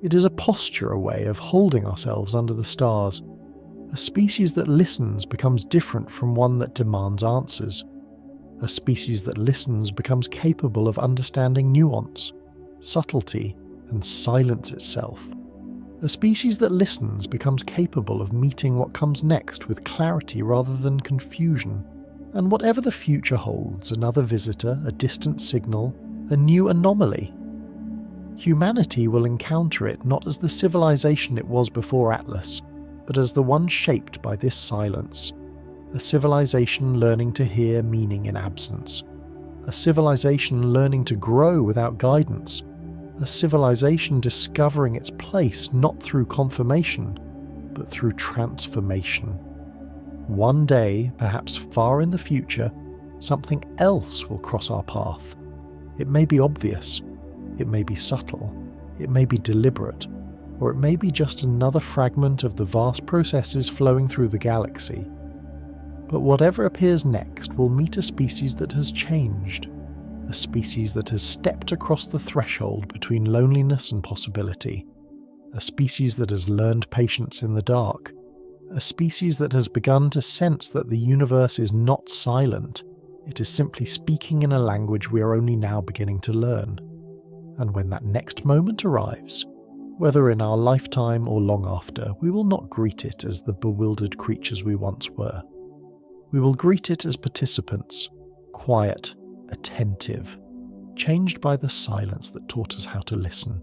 [SPEAKER 1] It is a posture, a way of holding ourselves under the stars. A species that listens becomes different from one that demands answers. A species that listens becomes capable of understanding nuance, subtlety, and silence itself. A species that listens becomes capable of meeting what comes next with clarity rather than confusion. And whatever the future holds, another visitor, a distant signal, a new anomaly, humanity will encounter it not as the civilization it was before Atlas, but as the one shaped by this silence. A civilization learning to hear meaning in absence. A civilization learning to grow without guidance. A civilization discovering its place not through confirmation, but through transformation. One day, perhaps far in the future, something else will cross our path. It may be obvious, it may be subtle, it may be deliberate, or it may be just another fragment of the vast processes flowing through the galaxy. But whatever appears next will meet a species that has changed, a species that has stepped across the threshold between loneliness and possibility, a species that has learned patience in the dark, a species that has begun to sense that the universe is not silent, it is simply speaking in a language we are only now beginning to learn. And when that next moment arrives, whether in our lifetime or long after, we will not greet it as the bewildered creatures we once were. We will greet it as participants, quiet, attentive, changed by the silence that taught us how to listen.